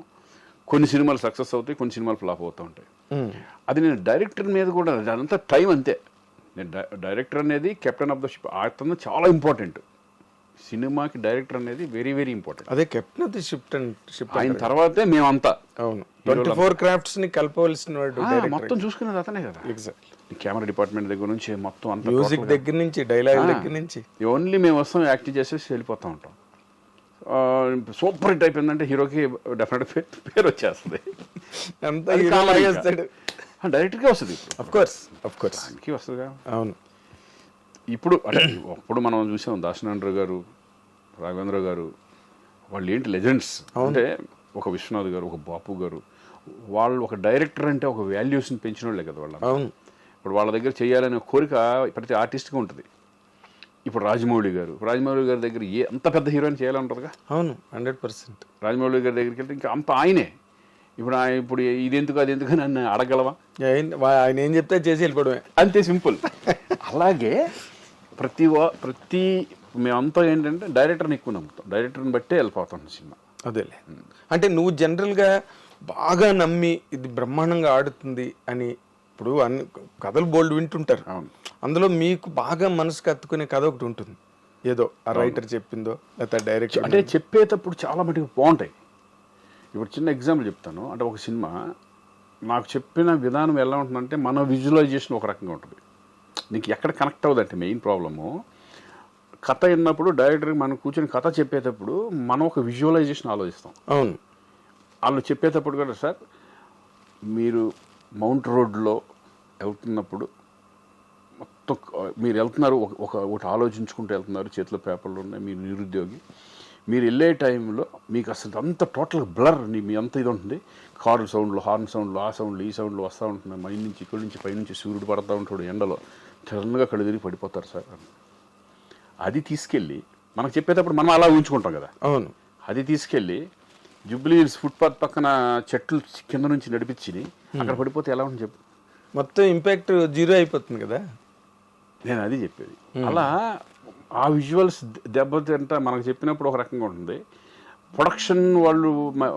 కొన్ని సినిమాలు సక్సెస్ అవుతాయి, కొన్ని సినిమాలు ఫ్లాప్ అవుతూ ఉంటాయి. అది నేను డైరెక్టర్ మీద కూడా అదంతా టైం అంతే. నేను డైరెక్టర్ అనేది కెప్టెన్ ఆఫ్ ద షిప్, అతను చాలా ఇంపార్టెంట్. సినిమాకి డైరెక్టర్ అనేది వెరీ వెరీ ఇంపార్టెంట్. అదే కెప్టెన్ ఆఫ్ ది షిప్ ఆయన తర్వాతే మేమంతా. అవును, 24 క్రాఫ్ట్స్ ని కలపవలసిన వాడు మొత్తం చూసుకునేది అతనే కదా. కెమెరా డిపార్ట్మెంట్ దగ్గర నుంచి మొత్తం అంతా, మ్యూజిక్ దగ్గర నుంచి డైలాగ్ దగ్గర నుంచి. ఓన్లీ మేము వస్తాం, యాక్టింగ్ చేసేసి వెళ్ళిపోతూ ఉంటాం. సూపర్ హిట్ అయిపోయిందంటే హీరోకి డెఫినెట్ పేరు వచ్చేస్తుంది. డైరెక్టర్కే వస్తుంది, ఆఫ్ కోర్స్ ఆయనకి వస్తుందిగా. అవును, ఇప్పుడు అంటే అప్పుడు మనం చూసాం దాశనారాయణ గారు, రాఘవేంద్ర గారు, వాళ్ళు ఏంటి లెజెండ్స్. అంటే ఒక విశ్వనాథ్ గారు, ఒక బాపు గారు, వాళ్ళు ఒక డైరెక్టర్ అంటే ఒక వాల్యూస్ని పెంచిన వాళ్ళే కదా వాళ్ళు. అవును, ఇప్పుడు వాళ్ళ దగ్గర చేయాలనే కోరిక ప్రతి ఆర్టిస్ట్గా ఉంటుంది. ఇప్పుడు రాజమౌళి గారి దగ్గర అంత పెద్ద హీరోయిన్ చేయాలని ఉంటుందిగా. అవును, 100%. రాజమౌళి గారి దగ్గరికి వెళ్తే ఇంకా అంత ఆయనే. ఇప్పుడు ఇది ఎందుకు అది ఎందుకు నన్ను అడగలవా, ఆయన ఏం చెప్తే చేసి వెళ్ళిపోవడమే, అంతే సింపుల్. అలాగే ప్రతి మేమంతా ఏంటంటే డైరెక్టర్ని ఎక్కువ నమ్ముతాం, డైరెక్టర్ని బట్టే వెళ్ళిపోతాం సినిమా. అదేలే, అంటే నువ్వు జనరల్గా బాగా నమ్మి ఇది బ్రహ్మాండంగా ఆడుతుంది అని, ఇప్పుడు అన్ని కథలు బోల్డ్ వింటుంటారు, అందులో మీకు బాగా మనసుకు హత్తుకునే కథ ఒకటి ఉంటుంది, ఏదో ఆ రైటర్ చెప్పిందో లేకపోతే డైరెక్టర్. అంటే చెప్పేటప్పుడు చాలా మటుకు బాగుంటాయి. ఇప్పుడు చిన్న ఎగ్జాంపుల్ చెప్తాను. అంటే ఒక సినిమా నాకు చెప్పిన విధానం ఎలా ఉంటుందంటే, మన విజువలైజేషన్ ఒక రకంగా ఉంటుంది, నీకు ఎక్కడ కనెక్ట్ అవ్వదంటే మెయిన్ ప్రాబ్లము. కథ విన్నప్పుడు డైరెక్టర్కి మనం కూర్చొని కథ చెప్పేటప్పుడు మనం ఒక విజువలైజేషన్ ఆలోచిస్తాం. అవును, వాళ్ళు చెప్పేటప్పుడు కూడా, సార్ మీరు మౌంట్ రోడ్లో వెళ్తున్నప్పుడు మొత్తం మీరు వెళ్తున్నారు, ఒకటి ఆలోచించుకుంటూ వెళ్తున్నారు, చేతిలో పేపర్లు ఉన్నాయి, మీరు నిరుద్యోగి, మీరు వెళ్ళే టైంలో మీకు అసలు అంత టోటల్ బ్లర్, మీ అంత ఇది ఉంటుంది, కారు సౌండ్లు, హార్న్ సౌండ్లు, ఆ సౌండ్లు ఈ సౌండ్లు వస్తూ ఉంటున్నాయి, మై నుంచి ఇక్కడి నుంచి పైనుంచి సూర్యుడు పడుతూ ఉంటాడు ఎండలో, సడన్గా కళ్ళు తిరిగి పడిపోతారు సార్. అది తీసుకెళ్ళి మనకు చెప్పేటప్పుడు మనం అలా ఊహించుకుంటాం కదా. అవును, అది తీసుకెళ్ళి జూబ్లీ హిల్స్ ఫుట్పాత్ పక్కన చెట్లు కింద నుంచి నడిపించి అక్కడ పడిపోతే ఎలా ఉంటుంది చెప్పు, మొత్తం ఇంపాక్ట్ జీరో అయిపోతుంది కదా. నేను అది చెప్పేది. అలా ఆ విజువల్స్ దెబ్బతింటా మనకు చెప్పినప్పుడు ఒక రకంగా ఉంటుంది. ప్రొడక్షన్ వాళ్ళు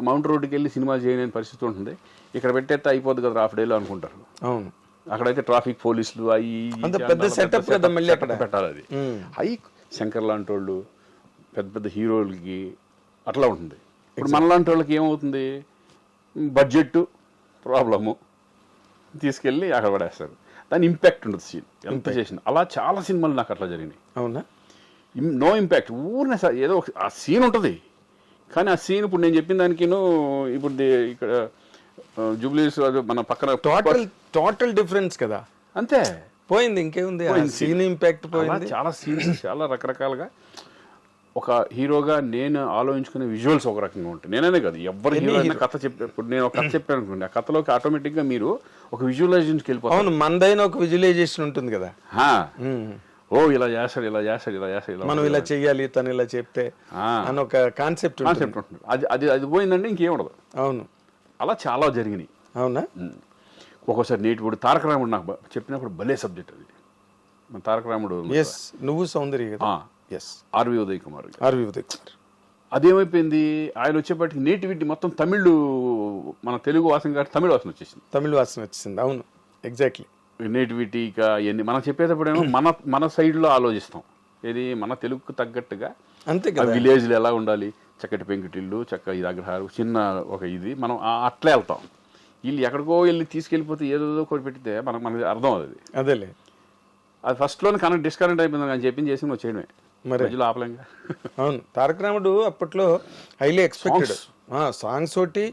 మౌంట్ రోడ్డుకి వెళ్ళి సినిమా చేయలేని పరిస్థితి ఉంటుంది, ఇక్కడ పెట్టేస్తే అయిపోద్ది కదా హాఫ్ డేలో అనుకుంటారు. అవును, అక్కడైతే ట్రాఫిక్ పోలీసులు అవి పెద్ద సెటప్ కదా, మళ్ళీ అక్కడ పెట్టాలి. అది అవి శంకర్ లాంటి వాళ్ళు పెద్ద పెద్ద హీరోలకి అట్లా ఉంటుంది. ఇప్పుడు మనలాంటి వాళ్ళకి ఏమవుతుంది, బడ్జెట్ ప్రాబ్లము, తీసుకెళ్ళి అక్కడ పడేస్తారు, దాని ఇంపాక్ట్ ఉండదు సీన్ ఎంత చేసిన. అలా చాలా సినిమాలు నాకు అట్లా జరిగినాయి. అవునా, నో ఇంపాక్ట్, ఊరినే ఏదో ఆ సీన్ ఉంటుంది, కానీ ఆ సీన్ ఇప్పుడు నేను చెప్పిన దానికిను ఇప్పుడు ఇక్కడ జూబ్లీస్ మన పక్కన టోటల్ డిఫరెన్స్ కదా, అంతే పోయింది, ఇంకేముంది, సీన్ ఇంపాక్ట్ పోయింది. చాలా సీన్స్ చాలా రకరకాలుగా ఒక హీరోగా నేను ఆలోచించుకునే విజువల్స్ ఒక రకంగా ఉంటాయి. నేనే కాదు, ఎవరి హీరో అయినా కథ ఇప్పుడు నేను ఒక కథ చెప్పాను అనుకోండి, ఆ కథలోకి ఆటోమేటిక్గా మీరు ఒక విజువలైజేషన్కి వెళ్ళిపోతారు. అవును, మనదైన ఒక విజువలైజేషన్ ఉంటుంది కదా. ఓ ఇలా చేస్తాడు, ఇలా చేస్తాడు, ఇలా చేస్తాడు, ఇలా మనం ఇలా చెయ్యాలి, తను ఇలా చెప్తే అని ఒక కాన్సెప్ట్ ఉంటుంది. అది పోయిందంటే ఇంకేం ఉండదు. అవును, అలా చాలా జరిగినాయి. అవునా, ఒక్కోసారి నేటిప్పుడు తారక రాముడు నాకు చెప్పినప్పుడు భలే సబ్జెక్ట్ అది. మన తారక రాముడు నువ్వు సౌందర్య కదా, ఆర్వి ఉదయ్ కుమార్. అదేమైపోయింది, ఆయన వచ్చేప్పటికి నేటివిటీ మొత్తం తమిళ్, మన తెలుగు వాసన కాదు తమిళ వాసన వచ్చేసింది. అవును, ఎగ్జాక్ట్లీ. నేటివిటీగా ఇవన్నీ మనం చెప్పేటప్పుడేమో మన సైడ్లో ఆలోచిస్తాం, ఏది మన తెలుగుకు తగ్గట్టుగా. అంతే కదా, విలేజ్లో ఎలా ఉండాలి, చక్కటి పెంకుటిల్లు, చక్క ఇది అగ్రహారం, చిన్న ఒక ఇది, మనం అట్లే వెళ్తాం. వీళ్ళు ఎక్కడికో వెళ్ళి తీసుకెళ్ళిపోతే ఏదో కొట్టి పెట్టితే మనకు అర్థం అవుతుంది. అదేలే, అది ఫస్ట్లోనే డిస్కనెక్ట్ అయిపోయింది, కానీ చెప్పింది చేసి నువ్వు చేయడమే. మరి మధ్యలో ఆపలేంగా. అవును, తారక రాముడు అప్పట్లో హైలీ ఎక్స్పెక్టెడ్ సాంగ్స్ ఒకటి,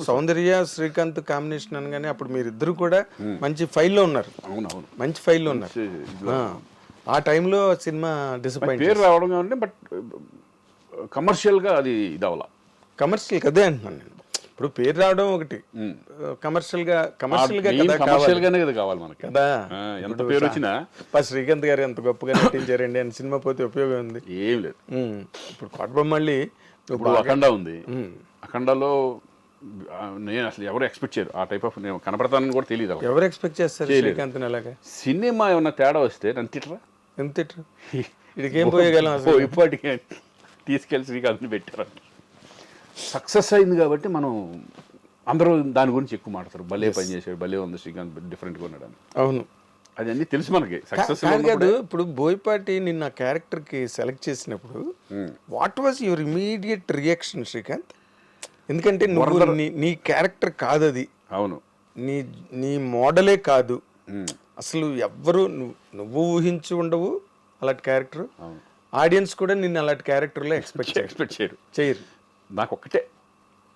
సౌందర్య శ్రీకాంత్ కాంబినేషన్ అనగానే అప్పుడు మీరిద్దరు కూడా మంచి ఫైల్లో ఉన్నారు. అవునవును, మంచి ఫైల్లో ఉన్నారు. ఆ టైంలో సినిమా డిసప్పాయింట్. పేరు రావడం కాబట్టి, బట్ కమర్షియల్గా అది ఇది అవ్వాల. కమర్షియల్ అదే అంటున్నాను నేను. ఇప్పుడు పేరు రావడం ఒకటి, కమర్షియల్ గా కమర్షియల్ గానే కదా కావాలి మనకి కదా. ఎంత పేరు వచ్చినా శ్రీకాంత్ గారు ఎంత గొప్పగా నటించారండి అని సినిమా పోతే ఉపయోగం ఉంది, ఏం లేదు. ఇప్పుడు కోటబొమ్మళ్ళి ఇప్పుడు అఖండ ఉంది. అఖండలో నేను అసలు ఎవరు ఎక్స్పెక్ట్ చేయరు ఆ టైప్ ఆఫ్, నేను కనపడతానని కూడా తెలియదు. ఎవరు ఎక్స్పెక్ట్ చేస్తారు శ్రీకాంత్ అలాగా? సినిమా ఏమన్నా తేడా వస్తే నన్ను తిట్టరా, ఎంత తిట్టరు? ఇడికేం పోయగలం అసలు. ఇప్పటికే తీసుకెళ్ళి శ్రీకాంత్ని పెట్టారంట. సక్సెస్ అయింది కాబట్టి మనం అందరూ దాని గురించి ఎక్కువ మాట్లాడతారు. భలే పని చేశాడు, భలే ఉంది శ్రీకాంత్, డిఫరెంట్గా ఉన్నాడని. అవును, అది అన్నీ తెలుసు మనకి. సక్సెస్ కాదు. ఇప్పుడు బోయపాటి నిన్న క్యారెక్టర్ కి సెలెక్ట్ చేసినప్పుడు what was your immediate reaction Srikanth? ఎందుకంటే నువ్వు నీ క్యారెక్టర్ కాదు అది. అవును, నీ మోడలే కాదు అసలు. ఎవ్వరు నువ్వు ఊహించి ఉండవు అలాంటి క్యారెక్టర్. ఆడియన్స్ కూడా నిన్ను అలాంటి క్యారెక్టర్లో ఎక్స్పెక్ట్ చేయరు. నాకు ఒక్కటే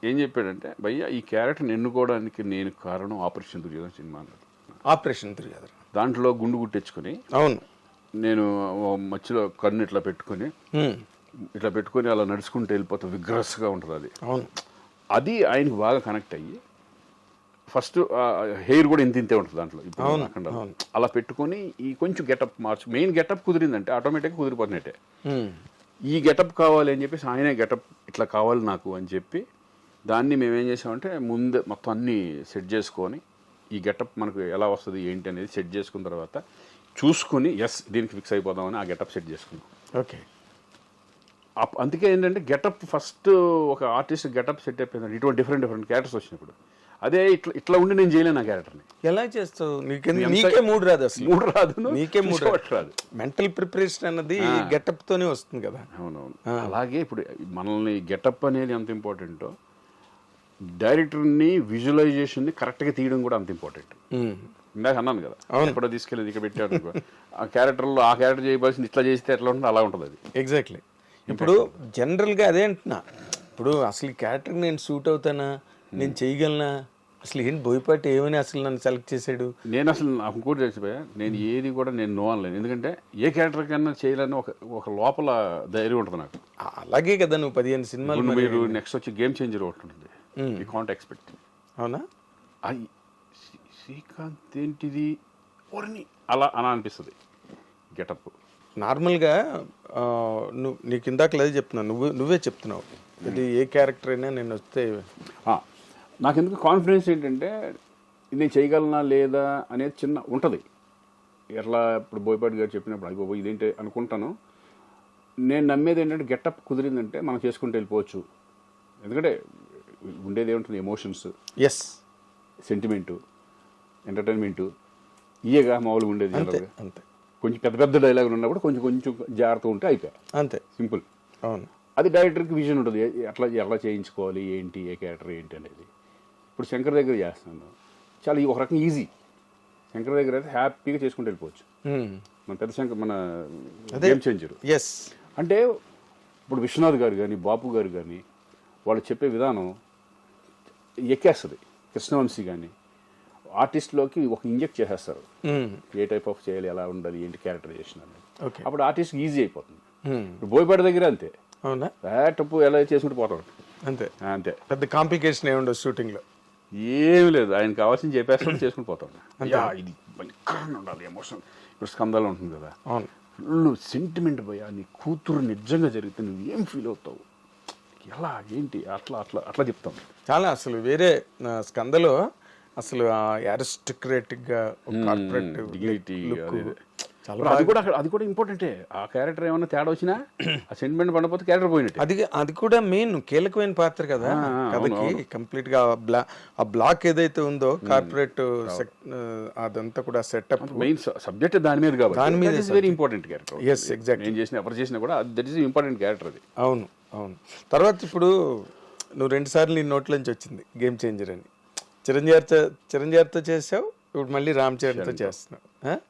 ఏం చెప్పాడంటే, భయ్య ఈ క్యారెక్టర్ని ఎన్నుకోవడానికి నేను కారణం ఆపరేషన్ దుర్యోధన సినిమా అన్నాడు. ఆపరేషన్ దుర్యోధన దాంట్లో గుండు గుట్టెచ్చుకొని, అవును, నేను మధ్యలో కన్ను ఇట్లా పెట్టుకొని అలా నడుచుకుంటూ వెళ్ళిపోతా, విగ్రస్గా ఉంటుంది అది. అవును, అది ఆయనకు బాగా కనెక్ట్ అయ్యి, ఫస్ట్ హెయిర్ కూడా ఇంతే ఉంటుంది దాంట్లో. ఇప్పుడు అలా పెట్టుకొని ఈ కొంచెం గెటప్ మెయిన్ గెటప్ కుదిరిందంటే ఆటోమేటిక్గా కుదిరిపోతున్నట్టే. ఈ గెటప్ కావాలి అని చెప్పేసి ఆయనే గెటప్ ఇట్లా కావాలి నాకు అని చెప్పి, దాన్ని మేమేం చేసామంటే ముందు మొత్తం అన్నీ సెట్ చేసుకొని, ఈ గెటప్ మనకు ఎలా వస్తుంది ఏంటి అనేది సెట్ చేసుకున్న తర్వాత చూసుకుని దీనికి ఫిక్స్ అయిపోదామని ఆ గెటప్ సెట్ చేసుకున్నాం. ఓకే. అందుకే ఏంటంటే గెటప్ ఫస్ట్ ఒక ఆర్టిస్ట్ గెటప్ సెట్ అయిపోయింది. ఇటువంటి డిఫరెంట్ క్యారెక్టర్స్ వచ్చినప్పుడు అదే ఇట్లా ఉండి నేను చేయలేను ఆ క్యారెక్టర్ని. ఎలా చేస్తావు? నీకే మూడు రాదు అసలు. మూడు రాదు, నీకే మూడు రాదు. మెంటల్ ప్రిపరేషన్ అన్నది గెటప్ తోనే వస్తుంది కదా. అవునవును. అలాగే ఇప్పుడు మనల్ని గెటప్ అనేది ఎంత ఇంపార్టెంటో, డైరెక్టర్ని విజువలైజేషన్ని కరెక్ట్గా తీయడం కూడా అంత ఇంపార్టెంట్. ఇందాక అన్నాను కదా, ఎక్కడో తీసుకెళ్ళి ఇక్కడ పెట్టాడు ఆ క్యారెక్టర్లో ఆ క్యారెక్టర్ చేయవలసింది ఇట్లా చేస్తే ఎట్లా ఉంటుంది అలా ఉంటుంది అది. ఎగ్జాక్ట్లీ. ఇప్పుడు జనరల్గా అదే అంటున్నా. ఇప్పుడు అసలు ఈ క్యారెక్టర్ నేను సూట్ అవుతానా, నేను చేయగలనా, అసలు ఏంటి బోయపాటి ఏమని అసలు నన్ను సెలెక్ట్ చేశాడు? నేను అసలు నాకు ఇంకోటి తెలిసిపోయా, నేను ఏది కూడా నేను నో అనలేను. ఎందుకంటే ఏ క్యారెక్టర్ కన్నా చేయాలని ఒక లోపల ధైర్యం ఉంటుంది నాకు. అలాగే కదా నువ్వు 15 సినిమాలు. మీరు నెక్స్ట్ వచ్చి గేమ్ చేంజర్ ఒకటి ఉంటుంది, యూ కాంట్ ఎక్స్పెక్ట్. అవునా? శ్రీకాంత్ ఏంటిది ఓర్ని అలా అనిపిస్తుంది గెటప్. నార్మల్గా నీకు ఇందాక లేదు చెప్తున్నావు, నువ్వే చెప్తున్నావు ఇది ఏ క్యారెక్టర్ అయినా నేను వస్తే. నాకెందుకు కాన్ఫిడెన్స్ ఏంటంటే నేను చేయగలనా లేదా అనేది చిన్న ఉంటుంది. ఎట్లా ఇప్పుడు బోయపాటి గారు చెప్పినప్పుడు అయ్యో ఇదేంటి అనుకుంటాను. నేను నమ్మేది ఏంటంటే గెటప్ కుదిరిందంటే మనం చేసుకుంటూ వెళ్ళిపోవచ్చు. ఎందుకంటే ఉండేది ఏముంటుంది, ఎమోషన్స్, సెంటిమెంటు, ఎంటర్టైన్మెంటు, ఇయేగా మామూలుగా ఉండేది. అంతే. కొంచెం పెద్ద డైలాగులు ఉన్నప్పుడు కొంచెం జాగ్రత్త ఉంటే అయిపోయా, అంతే, సింపుల్. అవును. అది డైరెక్టర్కి విజన్ ఉంటుంది, ఎలా చేయించుకోవాలి ఏంటి, ఏ క్యారెక్టర్ ఏంటి అనేది. ఇప్పుడు శంకర్ దగ్గర చేస్తున్నాను, చాలా ఒక రకంగా ఈజీ. శంకర్ దగ్గర అయితే హ్యాపీగా చేసుకుంటూ వెళ్ళిపోవచ్చు. మన పెద్ద శంకర్, మన గేమ్ చేంజర్. అంటే ఇప్పుడు విశ్వనాథ్ గారు కానీ బాపు గారు కానీ వాళ్ళు చెప్పే విధానం ఎక్కేస్తుంది. కృష్ణవంశీ కానీ ఆర్టిస్ట్లోకి ఒక ఇంజెక్ట్ చేసేస్తారు, ఏ టైప్ ఆఫ్ చేయాలి, ఎలా ఉండాలి, ఏంటి క్యారెక్టరైజేషన్ అనేది. అప్పుడు ఆర్టిస్ట్కి ఈజీ అయిపోతుంది. ఇప్పుడు బోయపాటి దగ్గర అంతే. అవునా? టప్పు ఎలా చేసుకుంటూ పోతాడు, అంతే. పెద్ద కాంప్లికేషన్ ఏముండదు షూటింగ్లో, ఏమి లేదు. ఆయన కావాల్సింది చెప్పేస్తాడు, చేసుకుని పోతాడు. ఇది భయంకరంగా ఉండాలి ఎమోషన్. ఇప్పుడు స్కందాలు ఉంటుంది కదా, ఫుల్ సెంటిమెంట్ పోయా, నీ కూతురు నిజంగా జరిగితే నువ్వు ఏం ఫీల్ అవుతావు, ఎలా ఏంటి, అట్లా చెప్తాం. చాలా అసలు వేరే స్కందలో అసలు అరిస్టోక్రాటిక్గా కార్పొరేట్ డిగ్నిటీ, అది కూడా ఇంపార్టెంటే. ఆ క్యారెక్టర్ ఏమన్నా తేడా వచ్చినా ఆ సెంటిమెంట్ పడకపోతే క్యారెక్టర్ పోయినట్టు. అది కూడా మెయిన్ కీలకమైన పాత్ర కదా కథకి. కంప్లీట్ గా ఆ బ్లాక్ ఏదైతే ఉందో కార్పొరేట్ అదంతా కూడా సెటప్, మెయిన్ సబ్జెక్ట్ దాని మీద కాబట్టి దాని మీద వెరీ ఇంపార్టెంట్ క్యారెక్టర్. ఎగ్జాక్ట్లీ. నేను చేసిన ఎవరు చేసినా కూడా దట్ ఈస్ ఇంపార్టెంట్ క్యారెక్టర్ అది. అవును. తర్వాత ఇప్పుడు నువ్వు 2 సార్లు నీ నోట్లోంచి వచ్చింది గేమ్ చేంజర్ అని. చిరంజీవితో చేసావు, ఇప్పుడు మళ్ళీ రామ్ చరణ్తో చేస్తున్నావు.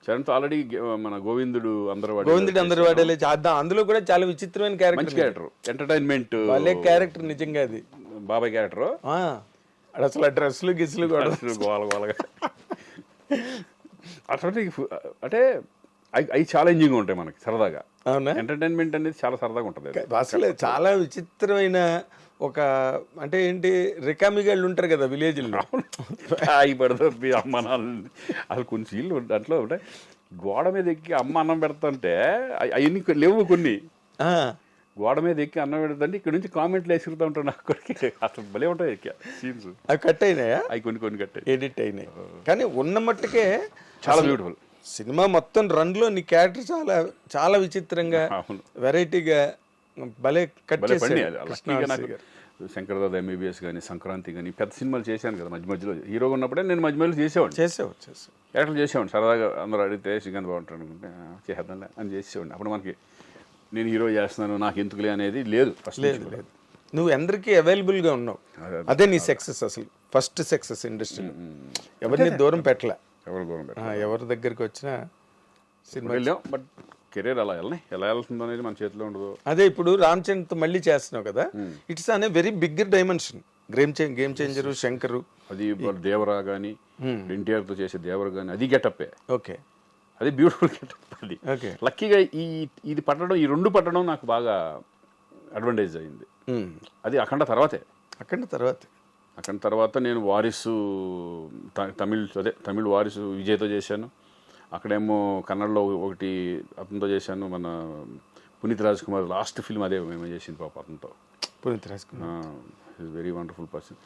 చరణ్తో ఆల్రెడీ మన గోవిందుడు అందరూ గోవిందుడు అందరు వాడేలే అందులో కూడా చాలా విచిత్రమైన మంచి క్యారెక్టర్, క్యారెక్టర్, ఎంటర్టైన్మెంట్ వాళ్ళే క్యారెక్టర్ నిజంగా అది. బాబాయ్ క్యారెక్టర్ అసలు ఆ డ్రెస్సులు గిస్సులు కూడా గోల గోలగా అటువంటి అంటే అవి ఛాలెంజింగ్ ఉంటాయి మనకి సరదాగా. అవునా? ఎంటర్టైన్మెంట్ అనేది చాలా సరదాగా ఉంటుంది. అసలు చాలా విచిత్రమైన ఒక అంటే ఏంటి రికామిగాళ్ళు ఉంటారు కదా విలేజ్లో, అవి పడుతుంది అమ్మ నాన్న అసలు కొన్ని సీన్లు దాంట్లో ఉంటాయి. గోడ మీద ఎక్కి అమ్మ అన్నం పెడుతుంటే అవన్నీ లేవు కొన్ని. గోడ మీద ఎక్కి అన్నం పెడుతుంటే ఇక్కడ నుంచి కామెంట్లు వేసుకుంటూ ఉంటాను నాకు. అసలు భలే ఉంటాయి సీన్స్. అవి కట్ అయినాయా? అవి కొన్ని కట్ ఎడిట్ అయినాయి. కానీ ఉన్న మట్టుకే చాలా బ్యూటిఫుల్. సినిమా మొత్తం రన్లో నీ క్యారెక్టర్ చాలా చాలా విచిత్రంగా వెరైటీగా భలే కట్ చేశాడు. శంకర్దాద ఎంబీబీఎస్ కానీ, సంక్రాంతి కానీ పెద్ద సినిమాలు చేశాను కదా మధ్య మధ్యలో. హీరోగా ఉన్నప్పుడే నేను మధ్య మధ్యలో చేసేవాడిని. క్యారెక్టర్లు చేసేవాడిని సరదాగా. అందరూ అడిగితే శ్రీకాంత్ బాగుంటాడు అనుకుంటే చేద్దాంలే అని చేసేవాడిని. అప్పుడు మనకి నేను హీరో చేస్తున్నాను నాకు ఎందుకులే అనేది లేదు. లేదు, నువ్వు అందరికీ అవైలబుల్గా ఉన్నావు. అదే నీ సక్సెస్, అసలు ఫస్ట్ సక్సెస్ ఇండస్ట్రీలో. ఎవరిని దూరం పెట్టలే, ఎవరి దగ్గరికి వచ్చినా సినిమా వెళ్ళాం. బట్ కెరీర్ అలా ఎలా వెళ్తుందో అనేది మన చేతిలో ఉండదు. అదే ఇప్పుడు రామ్ చరణ్తో మళ్ళీ చేస్తున్నావు కదా, ఇట్స్ అనే very big dimension. Game changer, Shankar, అది దేవరా కానీ, ఎన్టీఆర్తో చేసే దేవరా కానీ అది గెటప్పే. ఓకే, అది బ్యూటిఫుల్ గెటప్. అది లక్కీగా ఇది పట్టడం, ఈ రెండు పట్టడం నాకు బాగా అడ్వాంటేజ్ అయింది. అది అఖండ తర్వాత నేను వారిసు తమిళ్ వారిసు విజయ్తో చేశాను. అక్కడేమో కన్నడలో ఒకటి అతనితో చేశాను, మన పునీత్ రాజ్ కుమార్ లాస్ట్ ఫిల్మ్ అదే మేము చేసింది పాప అతనితో. Puneeth Raj Kumar very wonderful person.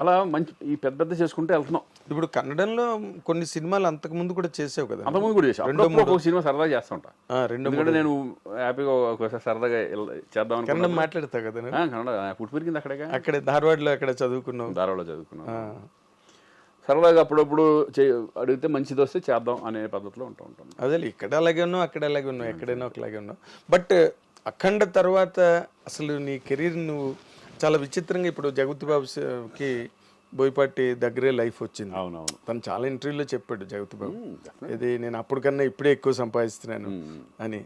అలా మంచి ఈ పెద్ద చేసుకుంటే వెళ్తున్నాం. ఇప్పుడు కన్నడంలో కొన్ని సినిమాలు అంతకు ముందు కూడా చేసావు కదా? అంతకుముందు కూడా చేసాను. ఒక సినిమా సరదాగా చేస్తుంటా. ఎందుకంటే నేను హ్యాపీగా ఒకసారి సరదాగా చేద్దాం కన్నడ మాట్లాడతా కదా. కన్నడ పుట్టి పెరిగింది అక్కడే ధార్వాడ్లో చదువుకున్నావు. సరదాగా అప్పుడప్పుడు అడిగితే మంచిది వస్తే చేద్దాం అనే పద్ధతిలో ఉంటాం. అదే ఇక్కడ అలాగే ఉన్నావు, అక్కడ అలాగే ఉన్నావు, ఎక్కడైనా ఒకలాగే ఉన్నావు. బట్ అఖండ తర్వాత అసలు నీ కెరీర్ నువ్వు చాలా విచిత్రంగా, ఇప్పుడు జగపతి బాబుకి బోయపాటి దగ్గరే లైఫ్ వచ్చింది. అవునవును, తను చాలా ఇంటర్వ్యూలో చెప్పాడు జగపతి బాబు, ఇది నేను అప్పుడు కన్నా ఇప్పుడే ఎక్కువ సంపాదిస్తున్నాను అని.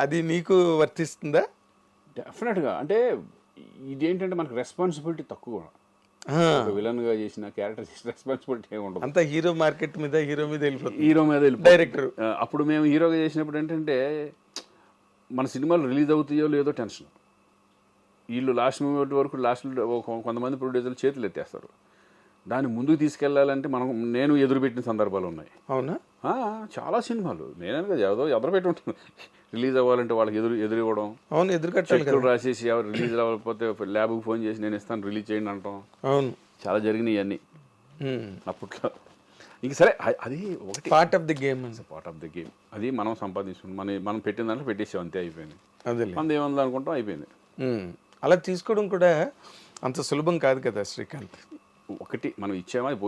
అది నీకు వర్తిస్తుందా? డెఫినెట్గా. అంటే ఇదేంటంటే మనకు రెస్పాన్సిబిలిటీ తక్కువ. విలన్ గా చేసిన క్యారెక్టర్ చేసిన రెస్పాన్సిబిలిటీ ఏమి ఉండదు. అంతా హీరో మార్కెట్ మీద హీరో మీద వెళ్ళిపోతుంది డైరెక్టర్. అప్పుడు మేము హీరోగా చేసినప్పుడు ఏంటంటే మన సినిమాలు రిలీజ్ అవుతాయో లేదో టెన్షన్. వీళ్ళు లాస్ట్ మూమెంట్ వరకు కొంతమంది ప్రొడ్యూసర్లు చేతులు ఎత్తేస్తారు. దాన్ని ముందుకు తీసుకెళ్లాలంటే నేను ఎదురుపెట్టిన సందర్భాలు ఉన్నాయి. అవునా? చాలా సినిమాలు నేనే ఎదురుపెట్టి ఉంటాను. రిలీజ్ అవ్వాలంటే వాళ్ళకి ఎదురు ఇవ్వడం. అవును, ఎదురు రాసేసి ఎవరు రిలీజ్ అవ్వకపోతే ల్యాబ్కి ఫోన్ చేసి నేను ఇస్తాను రిలీజ్ చేయండి అంటాం. అవును, చాలా జరిగినాయి అన్నీ అప్పట్లో. ఇంక సరే, అది ఒకటి పార్ట్ ఆఫ్ ది గేమ్. అది మనం సంపాదించుకుంటాం. మనం పెట్టిన దాంట్లో పెట్టేసాం, అంతే, అయిపోయింది. మనది ఏముంది అనుకుంటాం, అయిపోయింది. అలా తీసుకోవడం కూడా అంత సులభం కాదు కదా శ్రీకాంత్. ఒకటి మనం ఇచ్చామా, అది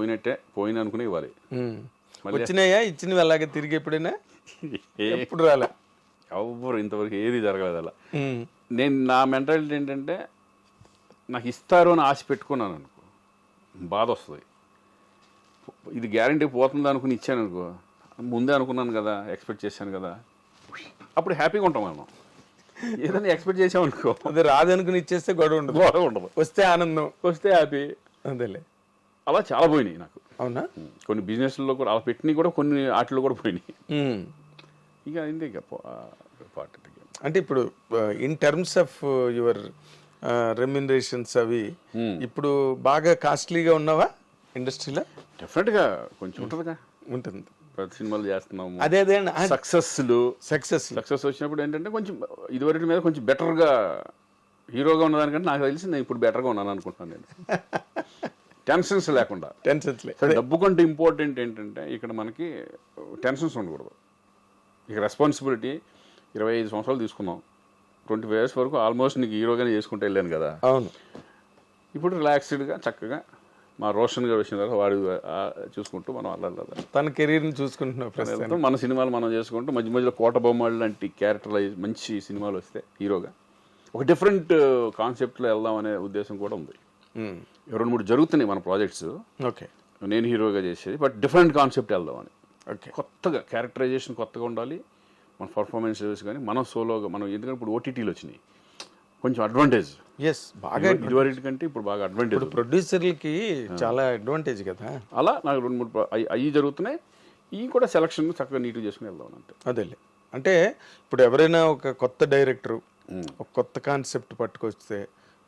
పోయిన అనుకునే ఇవ్వాలి. వచ్చినాయా, ఇచ్చినవి అలాగే తిరిగి ఎప్పుడైనా ఎప్పుడు రాలే. ఎవరు ఇంతవరకు ఏది జరగలేదు అలా. నా మెంటాలిటీ ఏంటంటే నాకు ఇస్తారు అని ఆశ పెట్టుకున్నాను అనుకో, బాధ వస్తుంది. ఇది గ్యారంటీ పోతుంది అనుకుని ఇచ్చాను అనుకో, ముందే అనుకున్నాను కదా, ఎక్స్పెక్ట్ చేశాను కదా, అప్పుడు హ్యాపీగా ఉంటాం మనం. ఏదైనా ఎక్స్పెక్ట్ చేసామనుకో, అది రాదనుకుని ఇచ్చేస్తే గొడవ ఉండదు. వస్తే ఆనందం, వస్తే హ్యాపీ. అదేలే. అలా చాలా పోయినాయి నాకు. అవునా? కొన్ని బిజినెస్లో కూడా అలా పెట్టినవి కూడా, కొన్ని ఆటలు కూడా పోయినాయి. ఇక అంటే ఇప్పుడు in terms of your remunerations అవి ఇప్పుడు బాగా కాస్ట్లీగా ఉన్నావా ఇండస్ట్రీలో? డెఫినెట్గా కొంచెం ఉంటుంది. ప్రతి సినిమాలు చేస్తున్నాము. అదే సక్సెస్ వచ్చినప్పుడు ఏంటంటే కొంచెం ఇదివరకు మీద కొంచెం బెటర్గా హీరోగా ఉన్నదానికంటే నాకు తెలిసి నేను ఇప్పుడు బెటర్గా ఉన్నాను అనుకుంటున్నాను. నేను టెన్షన్స్ లేకుండా. డబ్బు కంటే ఇంపార్టెంట్ ఏంటంటే ఇక్కడ మనకి టెన్షన్స్ ఉండకూడదు. ఇక రెస్పాన్సిబిలిటీ 25 సంవత్సరాలు తీసుకున్నాం, 25 years వరకు ఆల్మోస్ట్ నీకు హీరోగానే చేసుకుంటూ వెళ్ళాను కదా. అవును. ఇప్పుడు రిలాక్స్డ్గా చక్కగా మా రోషన్ గారు వచ్చిన తర్వాత వాడు చూసుకుంటూ మనం అలా తన కెరీర్ని చూసుకుంటున్నాం. మన సినిమాలు మనం చేసుకుంటూ మధ్య మధ్యలో కోట బొమ్మలు లాంటి క్యారెక్టరైజ్ మంచి సినిమాలు వస్తే హీరోగా ఒక డిఫరెంట్ కాన్సెప్ట్లో వెళ్దాం అనే ఉద్దేశం కూడా ఉంది. 2-3 జరుగుతున్నాయి మన ప్రాజెక్ట్స్. ఓకే, నేను హీరోగా చేసేది, బట్ డిఫరెంట్ కాన్సెప్ట్ వెళ్దామని. ఓకే. కొత్తగా క్యారెక్టరైజేషన్ కొత్తగా ఉండాలి, మన పర్ఫార్మెన్స్ లెవెల్స్ కానీ మనం సోలోగా మనం, ఎందుకంటే ఇప్పుడు ఓటీటీలు వచ్చినాయి కొంచెం అడ్వాంటేజ్. ఎస్, బాగా ఇదివరకు కంటే ఇప్పుడు బాగా అడ్వాంటేజ్. ప్రొడ్యూసర్లకి చాలా అడ్వాంటేజ్ కదా. అలా నాకు 2-3 అవి జరుగుతున్నాయి. ఇవి కూడా సెలక్షన్ చక్కగా నీట్గా చేసుకుని వెళ్దాం అంతే. అదేలే, అంటే ఇప్పుడు ఎవరైనా ఒక కొత్త డైరెక్టరు ఒక కొత్త కాన్సెప్ట్ పట్టుకొస్తే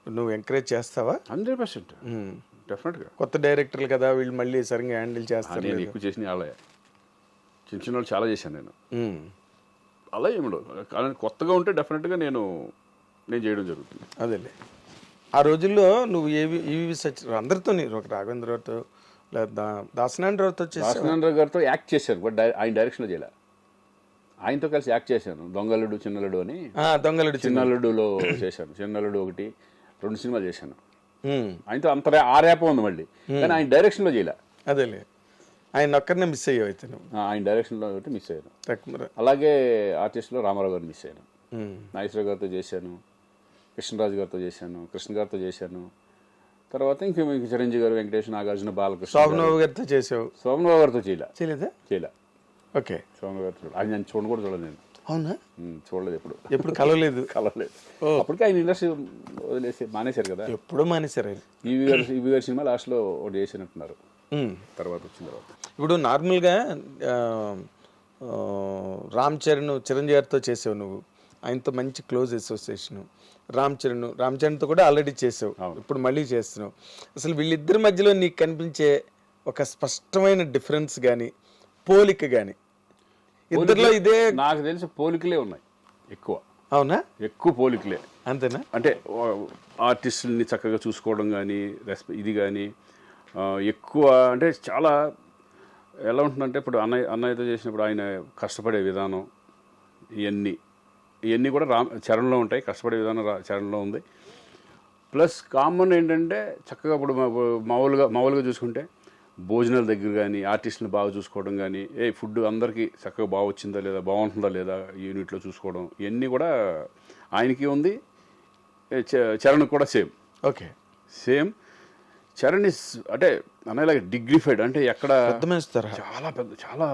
నువ్వు ఎంకరేజ్ చేస్తావా? 100% డెఫినెట్గా. కొత్త డైరెక్టర్లు కదా, వీళ్ళు మళ్ళీ సరిగ్గా హ్యాండిల్ చేస్తారు. నేను ఎక్కువ చేసిన వాళ్ళే, చిన్న చిన్న వాళ్ళు చాలా చేశాను నేను. ఉమ్. అలా ఏమిడో కానీ కొత్తగా ఉంటే డెఫినెట్గా నేను చేయడం జరుగుతుంది. అదేలే, ఆ రోజుల్లో నువ్వు ఈవి సచ్ అందరితో ఒక రాఘవేంద్రరావుతో లేదా దాసనారావుతో చేసావు. దాసనారాయణ గారితో యాక్ట్ చేశాను, బట్ ఆయన డైరెక్షన్లో చేయలే. ఆయనతో కలిసి యాక్ట్ చేశాను, దొంగలుడు చిన్నలుడు అని. దొంగలుడు చిన్నలుడులో చేశాను, చిన్నలుడు 1-2 సినిమాలు చేశాను ఆయనతో. అంత ఆ ర్యాప్ ఉంది మళ్ళీ, కానీ ఆయన డైరెక్షన్లో చేయలే. అదేలే, ఆయన ఒక్కరినే మిస్ అయ్యావు అయితే నువ్వు. ఆయన డైరెక్షన్లో ఒకటి మిస్ అయ్యాను. తక్కువ. అలాగే ఆర్టిస్ట్లో రామారావు గారు మిస్ అయ్యాను. నాగేశ్వర గారితో చేశాను, కృష్ణరాజు గారితో చేశాను, కృష్ణ గారితో చేశాను. తర్వాత ఇంక చిరంజీవి గారు, వెంకటేష్, నాగార్జున, బాలకృష్ణ, శోభనబాబు గారితో చేసావు. శోభనబాబు గారితో చేయలేదా? ఓకే. శోభనబాబు గారితో అది నేను చూడలేదు నేను. అవునా? చూడలేదు, ఎప్పుడు కలవలేదు. అప్పటికి ఆయన ఇండస్ట్రీ వదిలేసి మానేశారు కదా. ఎప్పుడో మానేశారు ఆయన. ఈవి గారి సినిమా లాస్ట్లో ఒకటి చేసినట్టున్నారు, తర్వాత వచ్చిన తర్వాత. ఇప్పుడు నార్మల్గా రామ్ చరణ్, చిరంజీవి గారితో చేసావు నువ్వు, ఆయనతో మంచి క్లోజ్ అసోసియేషన్. రామ్ చరణ్తో కూడా ఆల్రెడీ చేసావు, ఇప్పుడు మళ్ళీ చేస్తున్నావు. అసలు వీళ్ళిద్దరి మధ్యలో నీకు కనిపించే ఒక స్పష్టమైన డిఫరెన్స్ కానీ పోలిక కానీ ఇద్దరిలో? ఇదే నాకు తెలిసి పోలికలే ఉన్నాయి ఎక్కువ. అవునా? ఎక్కువ పోలికలే. అంతేనా? అంటే ఆర్టిస్టుల్ని చక్కగా చూసుకోవడం కానీ, ఇది కానీ ఎక్కువ. అంటే చాలా ఎలా ఉంటుందంటే, ఇప్పుడు అన్నయ్యతో చేసినప్పుడు ఆయన కష్టపడే విధానం, ఇవన్నీ కూడా చరణ్లో ఉంటాయి. కష్టపడే విధానం చరణ్లో ఉంది. ప్లస్ కామన్ ఏంటంటే చక్కగా ఇప్పుడు మామూలుగా చూసుకుంటే భోజనాల దగ్గర కానీ, ఆర్టిస్టులను బాగా చూసుకోవడం కానీ, ఫుడ్ అందరికీ చక్కగా బాగా వచ్చిందా లేదా, బాగుంటుందా లేదా యూనిట్లో చూసుకోవడం, ఇవన్నీ కూడా ఆయనకి ఉంది. చరణ్ కూడా same. Okay, same. Charan is అంటే అనేలాగా డిగ్నిఫైడ్, అంటే ఎక్కడ చాలా పెద్ద, చాలా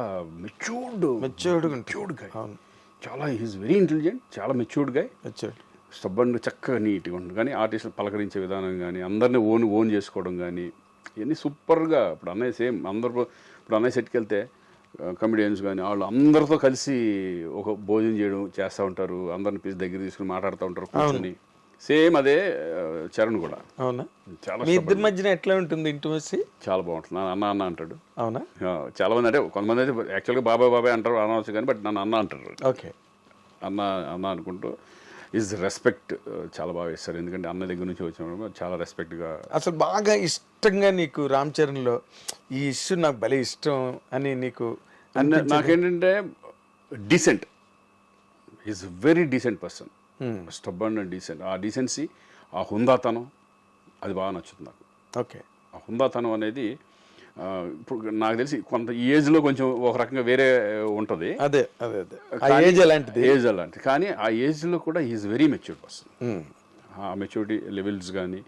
మెచ్యూర్డ్ గాయ్. చాలా ఈజ్ వెరీ ఇంటెలిజెంట్, చాలా మెచ్యూర్డ్ గాయ్. స్టబ్బన్ చక్కగా నీట్గా ఉంటుంది. కానీ ఆర్టిస్టులు పలకరించే విధానం కానీ, అందరినీ ఓన్ చేసుకోవడం కానీ, ఇవన్నీ సూపర్గా. ఇప్పుడు అన్నయ్య సేమ్. ఇప్పుడు అన్నయ్య సెట్కి వెళ్తే కమెడియన్స్ కానీ వాళ్ళు అందరితో కలిసి ఒక భోజనం చేస్తూ ఉంటారు, అందరిని పిలిచి దగ్గర తీసుకుని మాట్లాడుతూ ఉంటారు కూర్చొని. సేమ్ అదే చరణ్ కూడా. అవునా? చాలా ఇద్దరి మధ్యన ఎట్లా ఉంటుంది ఇంటిమసీ? చాలా బాగుంటుంది. అన్న అంటాడు. అవునా? చాలా మంది, అంటే కొంతమంది అయితే యాక్చువల్గా బాబాయ్ అంటారు, అనవచ్చు కానీ, బట్ నన్ను అన్న అంటారు. ఓకే, అన్న అనుకుంటూ ఈజ్ రెస్పెక్ట్ చాలా బాగా ఇస్తారు. ఎందుకంటే అన్న దగ్గర నుంచి వచ్చినప్పుడు చాలా రెస్పెక్ట్గా. అసలు బాగా ఇష్టంగా నీకు రామ్ చరణ్లో ఈ ఇష్యూ నాకు భలే ఇష్టం అని నీకు? నాకేంటంటే decent, is very decent person. Stubborn and decent. ఆ డీసెన్సీ, ఆ హుందాతనం, అది బాగా నచ్చుతుంది నాకు. ఓకే. ఆ హుందాతనం అనేది ఇప్పుడు నాకు తెలిసి కొంత ఈ ఏజ్లో కొంచెం ఒక రకంగా వేరే ఉంటుంది. అదే ఏజ్ అలాంటిది. కానీ ఆ ఏజ్లో కూడా ఈజ్ వెరీ మెచ్యూర్డ్ పర్సన్. ఆ మెచ్యూరిటీ లెవెల్స్ కానీ,